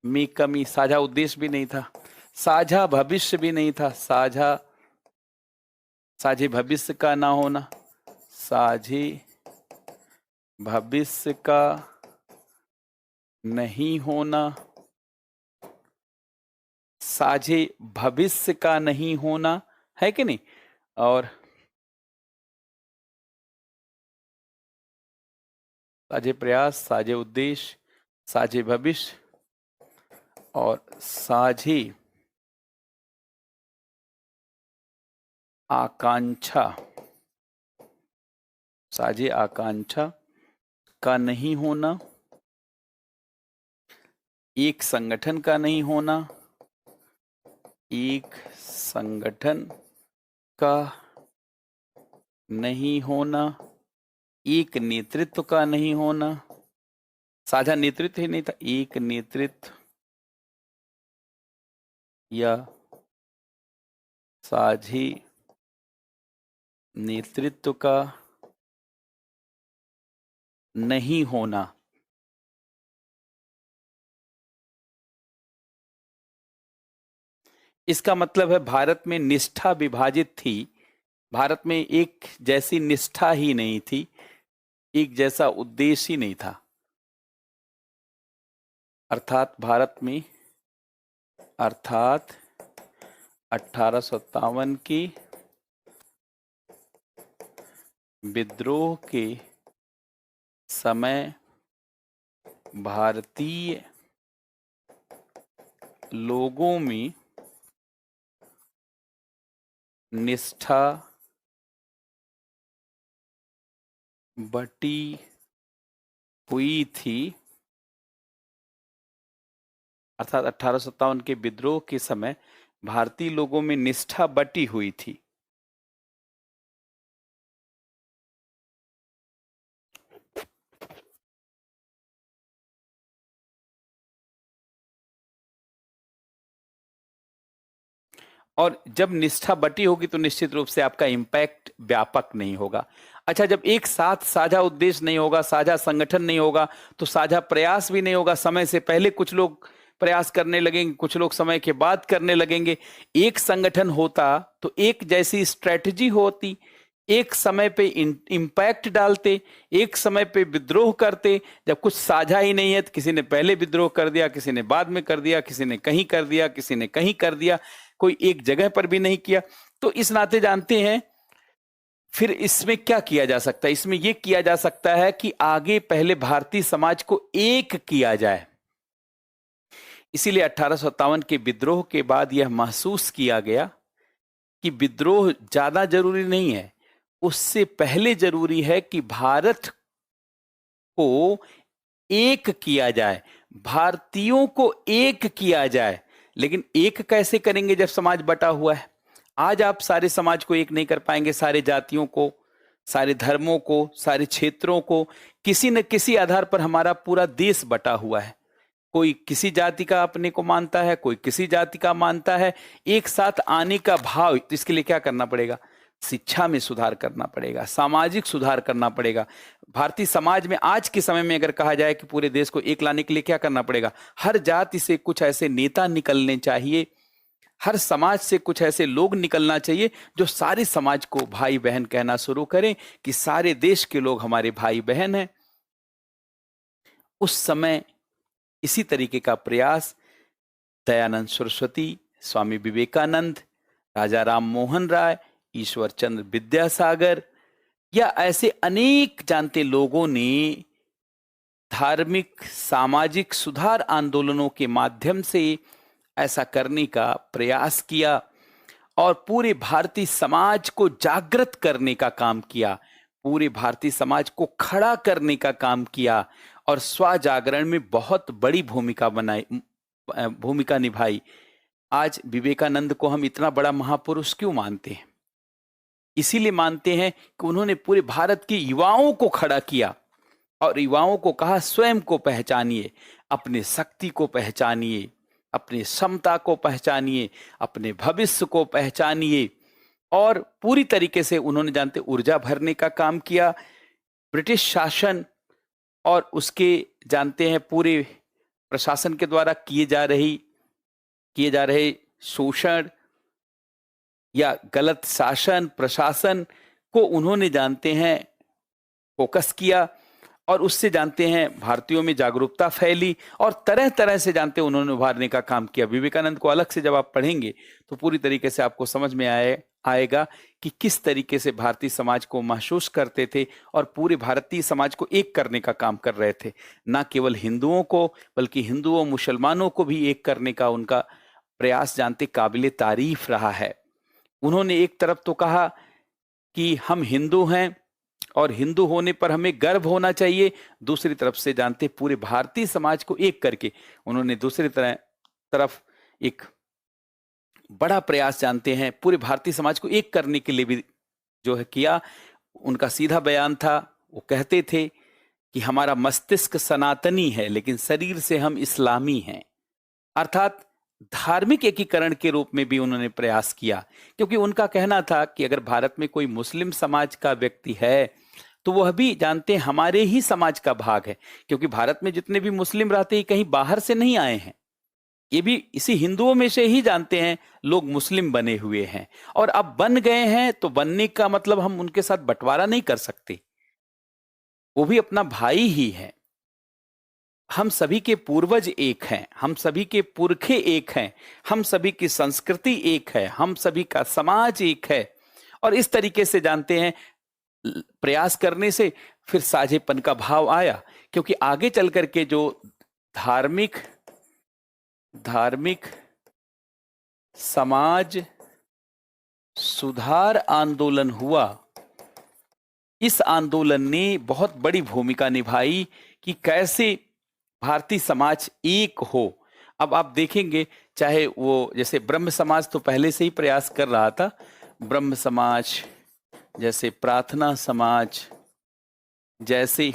में कमी, साझा उद्देश्य भी नहीं था, साझा भविष्य भी नहीं था, साझे भविष्य का ना होना, साझे भविष्य का नहीं होना, साझे भविष्य का नहीं होना, है कि नहीं। और साझे प्रयास, साझे उद्देश्य, साझे भविष्य और साझे आकांक्षा, साझे आकांक्षा का नहीं होना, एक संगठन का नहीं होना, एक संगठन का नहीं होना, एक नेतृत्व का नहीं होना, साझा नेतृत्व ही नहीं था, एक नेतृत्व या साझे नेतृत्व का नहीं होना। इसका मतलब है भारत में निष्ठा विभाजित थी, भारत में एक जैसी निष्ठा ही नहीं थी, एक जैसा उद्देश्य ही नहीं था। अर्थात भारत में, अर्थात 1857 की विद्रोह के समय भारतीय लोगों में निष्ठा बटी हुई थी, अर्थात 1857 के विद्रोह के समय भारतीय लोगों में निष्ठा बटी हुई थी। और जब निष्ठा बटी होगी तो निश्चित रूप से आपका इम्पैक्ट व्यापक नहीं होगा। अच्छा, जब एक साथ साझा उद्देश्य नहीं होगा, साझा संगठन नहीं होगा, तो साझा प्रयास भी नहीं होगा। समय से पहले कुछ लोग प्रयास करने लगेंगे, कुछ लोग समय के बाद करने लगेंगे। एक संगठन होता तो एक जैसी स्ट्रेटजी होती, एक समय पे इम्पैक्ट डालते, एक समय पे विद्रोह करते। जब कुछ साझा ही नहीं है तो किसी ने पहले विद्रोह कर दिया, किसी ने बाद में कर दिया, किसी ने कहीं कर दिया, किसी ने कहीं कर दिया, कोई एक जगह पर भी नहीं किया। तो इस नाते जानते हैं फिर इसमें क्या किया जा सकता है। इसमें यह किया जा सकता है कि आगे पहले भारतीय समाज को एक किया जाए। इसीलिए 1857 के विद्रोह के बाद यह महसूस किया गया कि विद्रोह ज्यादा जरूरी नहीं है, उससे पहले जरूरी है कि भारत को एक किया जाए, भारतीयों को एक किया जाए। लेकिन एक कैसे करेंगे जब समाज बटा हुआ है। आज आप सारे समाज को एक नहीं कर पाएंगे, सारे जातियों को, सारे धर्मों को, सारे क्षेत्रों को। किसी न किसी आधार पर हमारा पूरा देश बटा हुआ है। कोई किसी जाति का अपने को मानता है, कोई किसी जाति का मानता है। एक साथ आने का भाव, तो इसके लिए क्या करना पड़ेगा? शिक्षा में सुधार करना पड़ेगा, सामाजिक सुधार करना पड़ेगा। भारतीय समाज में आज के समय में अगर कहा जाए कि पूरे देश को एक लाने के लिए क्या करना पड़ेगा? हर जाति से कुछ ऐसे नेता निकलने चाहिए, हर समाज से कुछ ऐसे लोग निकलना चाहिए जो सारे समाज को भाई बहन कहना शुरू करें कि सारे देश के लोग हमारे भाई बहन हैं। उस समय इसी तरीके का प्रयास दयानंद सरस्वती, स्वामी विवेकानंद, राजा राम मोहन राय, ईश्वर चंद्र विद्यासागर या ऐसे अनेक जानते लोगों ने धार्मिक सामाजिक सुधार आंदोलनों के माध्यम से ऐसा करने का प्रयास किया और पूरे भारतीय समाज को जागृत करने का काम किया, पूरे भारतीय समाज को खड़ा करने का काम किया और स्वजागरण में बहुत बड़ी भूमिका निभाई। आज विवेकानंद को हम इतना बड़ा महापुरुष क्यों मानते हैं? इसीलिए मानते हैं कि उन्होंने पूरे भारत के युवाओं को खड़ा किया। और युवाओं को कहा स्वयं को पहचानिए, अपने शक्ति को पहचानिए, अपनी क्षमता को पहचानिए, अपने भविष्य को पहचानिए। और पूरी तरीके से उन्होंने जानते ऊर्जा भरने का काम किया। ब्रिटिश शासन और उसके जानते हैं पूरे प्रशासन के द्वारा किए जा रहे शोषण या गलत शासन प्रशासन को उन्होंने जानते हैं फोकस किया, और उससे जानते हैं भारतीयों में जागरूकता फैली और तरह तरह से जानते हैं उन्होंने उभारने का काम किया। विवेकानंद को अलग से जब आप पढ़ेंगे तो पूरी तरीके से आपको समझ में आएगा कि किस तरीके से भारतीय समाज को महसूस करते थे और पूरे भारतीय समाज को एक करने का काम कर रहे थे। ना केवल हिंदुओं को बल्कि हिंदुओं मुसलमानों को भी एक करने का उनका प्रयास जानते काबिले तारीफ रहा है। उन्होंने एक तरफ तो कहा कि हम हिंदू हैं और हिंदू होने पर हमें गर्व होना चाहिए, दूसरी तरफ से जानते पूरे भारतीय समाज को एक करके उन्होंने दूसरी तरफ एक बड़ा प्रयास जानते हैं पूरे भारतीय समाज को एक करने के लिए भी जो है किया। उनका सीधा बयान था, वो कहते थे कि हमारा मस्तिष्क सनातनी है लेकिन शरीर से हम इस्लामी हैं। अर्थात धार्मिक एकीकरण के रूप में भी उन्होंने प्रयास किया, क्योंकि उनका कहना था कि अगर भारत में कोई मुस्लिम समाज का व्यक्ति है तो वह भी जानते हैं हमारे ही समाज का भाग है, क्योंकि भारत में जितने भी मुस्लिम रहते हैं कहीं बाहर से नहीं आए हैं, ये भी इसी हिंदुओं में से ही जानते हैं लोग मुस्लिम बने हुए हैं। और अब बन गए हैं तो बनने का मतलब हम उनके साथ बंटवारा नहीं कर सकते, वो भी अपना भाई ही है। हम सभी के पूर्वज एक हैं, हम सभी के पुरखे एक हैं, हम सभी की संस्कृति एक है, हम सभी का समाज एक है। और इस तरीके से जानते हैं प्रयास करने से फिर साझेपन का भाव आया, क्योंकि आगे चल करके जो धार्मिक समाज सुधार आंदोलन हुआ, इस आंदोलन ने बहुत बड़ी भूमिका निभाई कि कैसे भारतीय समाज एक हो। अब आप देखेंगे चाहे वो जैसे ब्रह्म समाज तो पहले से ही प्रयास कर रहा था, ब्रह्म समाज जैसे प्रार्थना समाज जैसे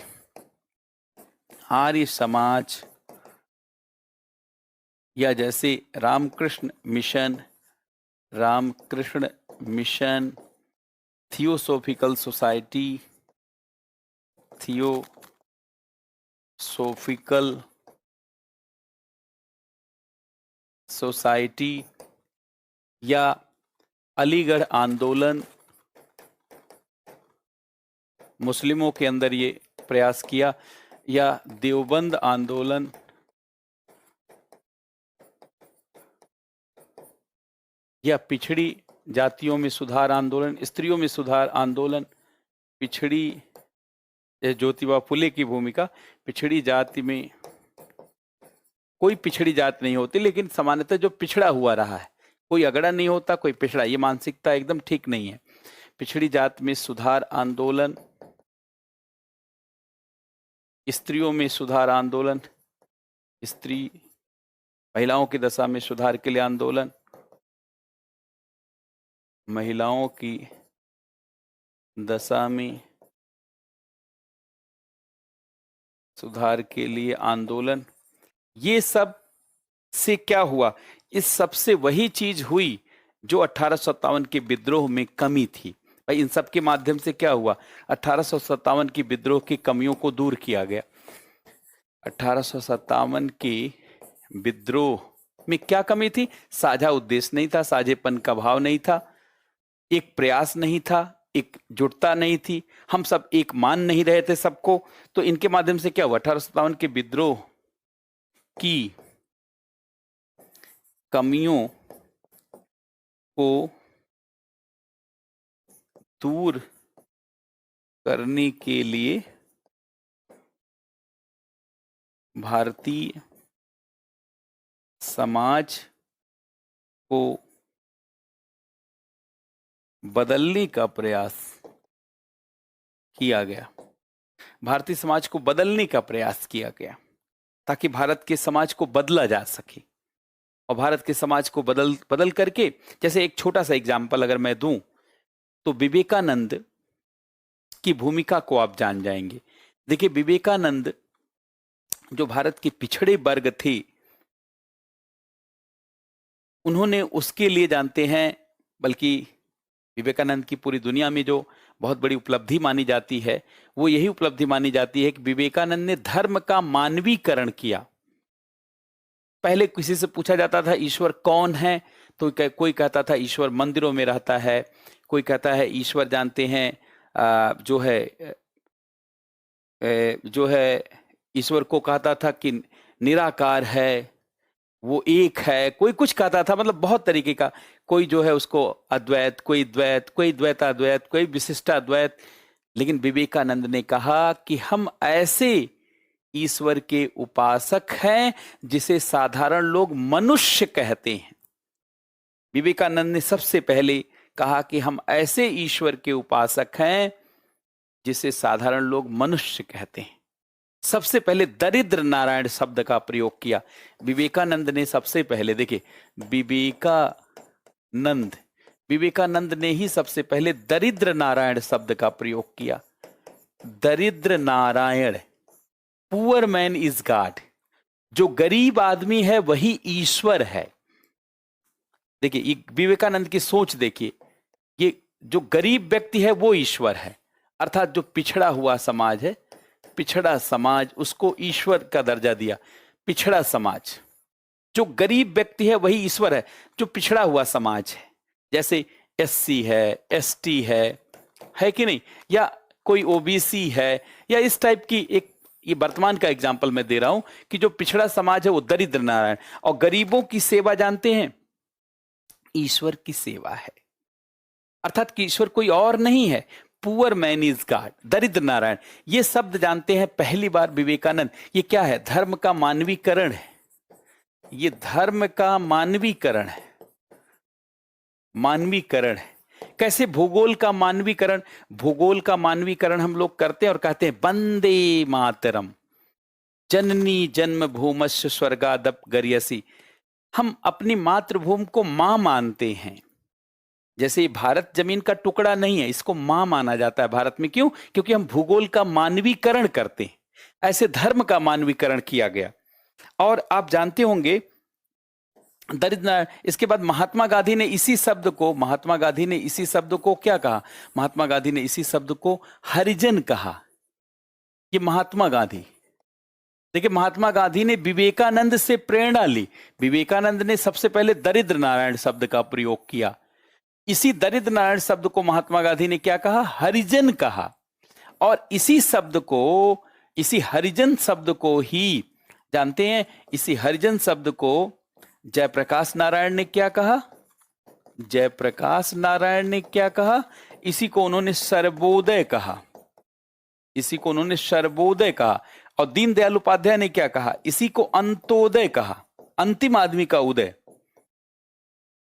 आर्य समाज या जैसे रामकृष्ण मिशन, थियोसोफिकल सोसाइटी या अलीगढ़ आंदोलन, मुस्लिमों के अंदर ये प्रयास किया, या देवबंद आंदोलन, या पिछड़ी जातियों में सुधार आंदोलन, स्त्रियों में सुधार आंदोलन, पिछड़ी ज्योतिबा फुले की भूमिका, पिछड़ी जाति में कोई पिछड़ी जात नहीं होती, लेकिन सामान्यतः जो पिछड़ा हुआ रहा है, कोई अगड़ा नहीं होता कोई पिछड़ा, ये मानसिकता एकदम ठीक नहीं है। पिछड़ी जात में सुधार आंदोलन, स्त्रियों में सुधार आंदोलन, महिलाओं की दशा में सुधार के लिए आंदोलन, महिलाओं की दशा में सुधार के लिए आंदोलन। ये सब से क्या हुआ? इस सब से वही चीज हुई जो 1857 के विद्रोह में कमी थी। भाई इन सब के माध्यम से क्या हुआ? 1857 की विद्रोह की कमियों को दूर किया गया। 1857 के विद्रोह में क्या कमी थी? साझा उद्देश्य नहीं था, साझेपन का भाव नहीं था, एक प्रयास नहीं था, एक जुटता नहीं थी, हम सब एक मान नहीं रहे थे सबको। तो इनके माध्यम से क्या हुआ? 1857 के विद्रोह की कमियों को दूर करने के लिए भारतीय समाज को बदलने का प्रयास किया गया। भारतीय समाज को बदलने का प्रयास किया गया ताकि भारत के समाज को बदला जा सके। और भारत के समाज को बदल करके, जैसे एक छोटा सा एग्जाम्पल अगर मैं दूं तो विवेकानंद की भूमिका को आप जान जाएंगे। देखिए, विवेकानंद जो भारत के पिछड़े वर्ग थे, उन्होंने उसके लिए जानते हैं, बल्कि विवेकानंद की पूरी दुनिया में जो बहुत बड़ी उपलब्धि मानी जाती है, वो यही उपलब्धि मानी जाती है कि विवेकानंद ने धर्म का मानवीकरण किया। पहले किसी से पूछा जाता था ईश्वर कौन है, तो कोई कहता था ईश्वर मंदिरों में रहता है, कोई कहता है ईश्वर जानते हैं जो है ईश्वर को कहता था कि निराकार है, वो एक है, कोई कुछ कहता था, मतलब बहुत तरीके का। कोई जो है उसको अद्वैत, कोई द्वैत, कोई द्वैताद्वैत, कोई विशिष्टाद्वैत। लेकिन विवेकानंद ने कहा कि हम ऐसे ईश्वर के उपासक हैं जिसे साधारण लोग मनुष्य कहते हैं। विवेकानंद ने सबसे पहले कहा कि हम ऐसे ईश्वर के उपासक हैं जिसे साधारण लोग मनुष्य कहते हैं। सबसे पहले दरिद्र नारायण शब्द का प्रयोग किया विवेकानंद ने। सबसे पहले देखिए, विवेकानंद ने ही सबसे पहले दरिद्र नारायण शब्द का प्रयोग किया। दरिद्र Narayan, poor man is God, जो गरीब आदमी है वही ईश्वर है। देखिए, विवेकानंद की सोच देखिए, ये जो गरीब व्यक्ति है वो ईश्वर है, अर्थात जो पिछड़ा हुआ समाज है, पिछड़ा समाज, उसको ईश्वर का दर्जा दिया। पिछड़ा समाज, जो गरीब व्यक्ति है वही ईश्वर है, जो पिछड़ा हुआ समाज है, जैसे एससी है, एसटी है कि नहीं, या कोई ओबीसी है, या इस टाइप की एक, ये वर्तमान का एग्जाम्पल मैं दे रहा हूं कि जो पिछड़ा समाज है वो दरिद्र नारायण। और गरीबों की सेवा जानते हैं, ईश्वर की सेवा है, अर्थात कि ईश्वर कोई और नहीं है। पुअर मैन इज गॉड, दरिद्र नारायण, ये शब्द जानते हैं पहली बार विवेकानंद। ये क्या है? धर्म का मानवीकरण है। ये धर्म का मानवीकरण है, मानवीकरण है। कैसे? भूगोल का मानवीकरण। भूगोल का मानवीकरण हम लोग करते हैं और कहते हैं वंदे मातरम, जननी जन्म भूमस्य स्वर्गादप गरियसी। हम अपनी मातृभूमि को मां मानते हैं। जैसे भारत जमीन का टुकड़ा नहीं है, इसको मां माना जाता है भारत में। क्यों? क्योंकि हम भूगोल का मानवीकरण करते हैं। ऐसे धर्म का मानवीकरण किया गया। और आप जानते होंगे दरिद्र, इसके बाद महात्मा गांधी ने इसी शब्द को क्या कहा? महात्मा गांधी ने इसी शब्द को हरिजन कहा। ये महात्मा गांधी, देखिए, महात्मा गांधी ने विवेकानंद से प्रेरणा ली। विवेकानंद ने सबसे पहले दरिद्र नारायण शब्द का प्रयोग किया। इसी दरिद्र नारायण शब्द को महात्मा गांधी ने क्या कहा? हरिजन कहा। और इसी हरिजन शब्द को ही जानते हैं, इसी हरिजन शब्द को जयप्रकाश नारायण ने क्या कहा? जयप्रकाश नारायण ने क्या कहा? इसी को उन्होंने सर्वोदय कहा। इसी को उन्होंने सर्वोदय कहा। और दीनदयाल उपाध्याय ने क्या कहा? इसी को अंत्योदय कहा, अंतिम आदमी का उदय।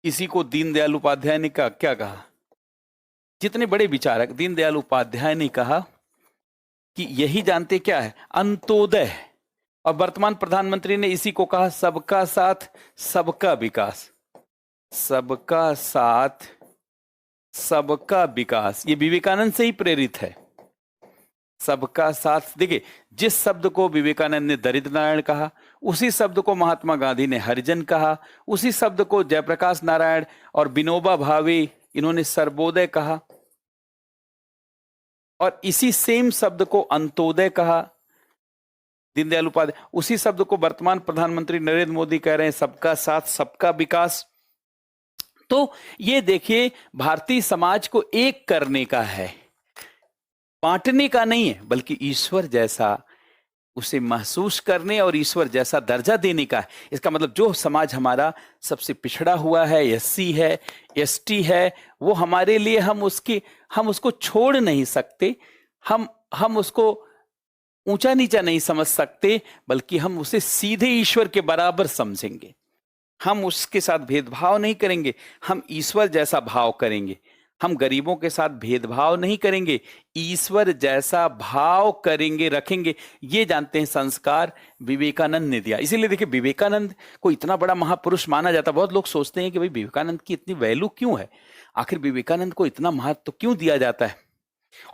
इसी को दीनदयाल उपाध्याय ने क्या कहा? जितने बड़े विचारक, दीनदयाल उपाध्याय ने कहा कि यही जानते क्या है? अंत्योदय। और वर्तमान प्रधानमंत्री ने इसी को कहा सबका साथ सबका विकास। सबका साथ सबका विकास, ये विवेकानंद से ही प्रेरित है। सबका साथ, देखिए, जिस शब्द को विवेकानंद ने दरिद्र नारायण कहा, उसी शब्द को महात्मा गांधी ने हरिजन कहा, उसी शब्द को जयप्रकाश नारायण और विनोबा भावे इन्होंने सर्वोदय कहा, और इसी सेम शब्द को अंत्योदय कहा दीनदयाल उपाध्याय। उसी शब्द को वर्तमान प्रधानमंत्री नरेंद्र मोदी कह रहे हैं सबका साथ सबका विकास। तो ये देखिए, भारतीय समाज को एक करने का है, बांटने का नहीं है, बल्कि ईश्वर जैसा उसे महसूस करने और ईश्वर जैसा दर्जा देने का है। इसका मतलब जो समाज हमारा सबसे पिछड़ा हुआ है, एससी है, एसटी है, वो हमारे लिए हम उसको छोड़ नहीं सकते, हम उसको ऊंचा नीचा नहीं समझ सकते, बल्कि हम उसे सीधे ईश्वर के बराबर समझेंगे। हम उसके साथ भेदभाव नहीं करेंगे, हम ईश्वर जैसा भाव करेंगे। हम गरीबों के साथ भेदभाव नहीं करेंगे, ईश्वर जैसा भाव करेंगे, रखेंगे। ये जानते हैं संस्कार विवेकानंद ने दिया। इसीलिए देखिए, विवेकानंद को इतना बड़ा महापुरुष माना जाता। बहुत लोग सोचते हैं कि भाई विवेकानंद की इतनी वैल्यू क्यों है, आखिर विवेकानंद को इतना महत्व क्यों दिया जाता है?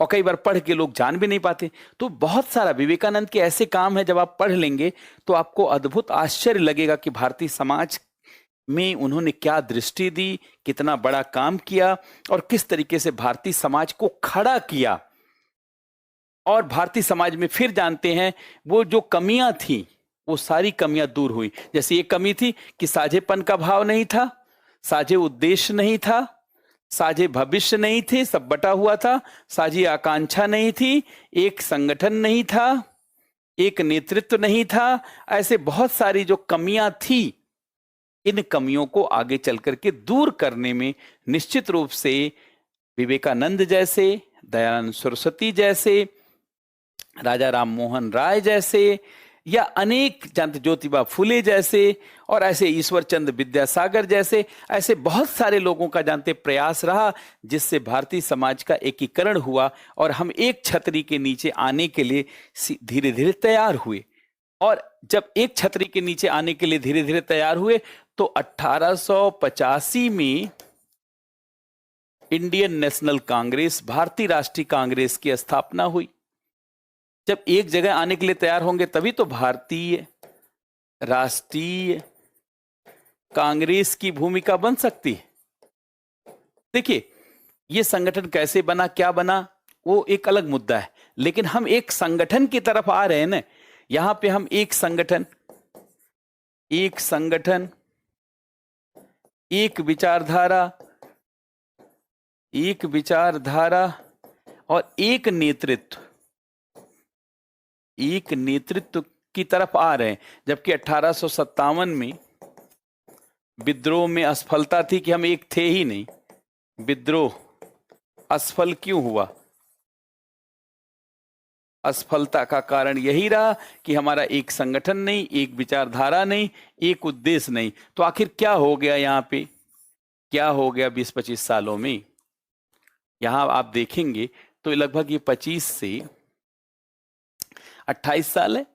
और कई बार पढ़ के लोग जान भी नहीं पाते। तो बहुत सारा विवेकानंद के ऐसे काम है, जब आप पढ़ लेंगे तो आपको अद्भुत आश्चर्य लगेगा कि भारतीय समाज में उन्होंने क्या दृष्टि दी, कितना बड़ा काम किया और किस तरीके से भारतीय समाज को खड़ा किया। और भारतीय समाज में फिर जानते हैं वो जो कमियां थी वो सारी कमियां दूर हुई। जैसे ये कमी थी कि साझेपन का भाव नहीं था, साझे उद्देश्य नहीं था, साझे भविष्य नहीं थे, सब बटा हुआ था, साझी आकांक्षा नहीं थी, एक संगठन नहीं था, एक नेतृत्व नहीं था। ऐसे बहुत सारी जो कमियां थी, इन कमियों को आगे चल करके दूर करने में निश्चित रूप से विवेकानंद जैसे, दयानंद सरस्वती जैसे, राजा राम मोहन राय जैसे, या अनेक ज्योतिबा फुले जैसे, और ऐसे ईश्वर चंद्र विद्यासागर जैसे, ऐसे बहुत सारे लोगों का जानते प्रयास रहा, जिससे भारतीय समाज का एकीकरण हुआ और हम एक छतरी के नीचे आने के लिए धीरे धीरे तैयार हुए। और जब एक छतरी के नीचे आने के लिए धीरे धीरे तैयार हुए तो 1885 में इंडियन नेशनल कांग्रेस, भारतीय राष्ट्रीय कांग्रेस की स्थापना हुई। जब एक जगह आने के लिए तैयार होंगे तभी तो भारतीय राष्ट्रीय कांग्रेस की भूमिका बन सकती है। देखिए, ये संगठन कैसे बना, क्या बना, वो एक अलग मुद्दा है, लेकिन हम एक संगठन की तरफ आ रहे हैं ना। यहां पे हम एक संगठन, एक विचारधारा और एक नेतृत्व की तरफ आ रहे हैं। जबकि 1857 में विद्रोह में असफलता थी कि हम एक थे ही नहीं। विद्रोह असफल क्यों हुआ? असफलता का कारण यही रहा कि हमारा एक संगठन नहीं, एक विचारधारा नहीं, एक उद्देश्य नहीं। तो आखिर क्या हो गया यहाँ पे, क्या हो गया 20-25 सालों में? यहां आप देखेंगे तो लगभग ये 25 से 28 साल है,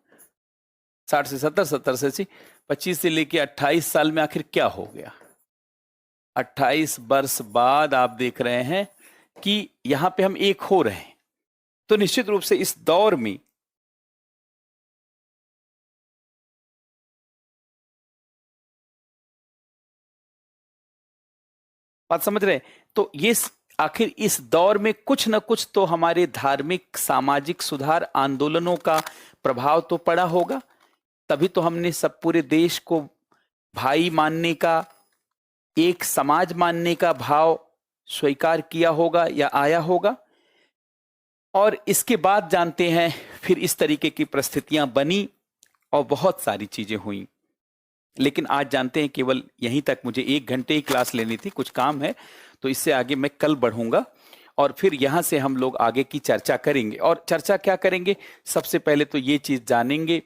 60 से 70, 70 से 25 से लेके 28 साल में आखिर क्या हो गया? 28 वर्ष बाद आप देख रहे हैं कि यहां पे हम एक हो रहे हैं। तो निश्चित रूप से इस दौर में बात समझ रहे हैं? तो ये आखिर इस दौर में कुछ न कुछ तो हमारे धार्मिक सामाजिक सुधार आंदोलनों का प्रभाव तो पड़ा होगा। तभी तो हमने सब पूरे देश को भाई मानने का, एक समाज मानने का भाव स्वीकार किया होगा या आया होगा। और इसके बाद जानते हैं फिर इस तरीके की परिस्थितियां बनी और बहुत सारी चीजें हुई। लेकिन आज जानते हैं केवल यहीं तक मुझे 1 घंटे ही क्लास लेनी थी, कुछ काम है, तो इससे आगे मैं कल बढ़ूंगा और फिर यहां से हम लोग आगे की चर्चा करेंगे। और चर्चा क्या करेंगे? सबसे पहले तो ये चीज जानेंगे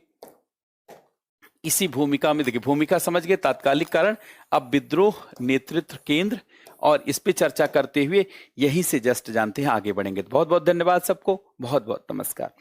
इसी भूमिका में। देखिए, भूमिका समझ गए, तात्कालिक कारण। अब विद्रोह, नेतृत्व केंद्र, और इस पे चर्चा करते हुए यहीं से जस्ट जानते हैं आगे बढ़ेंगे। तो बहुत बहुत धन्यवाद सबको, बहुत बहुत नमस्कार।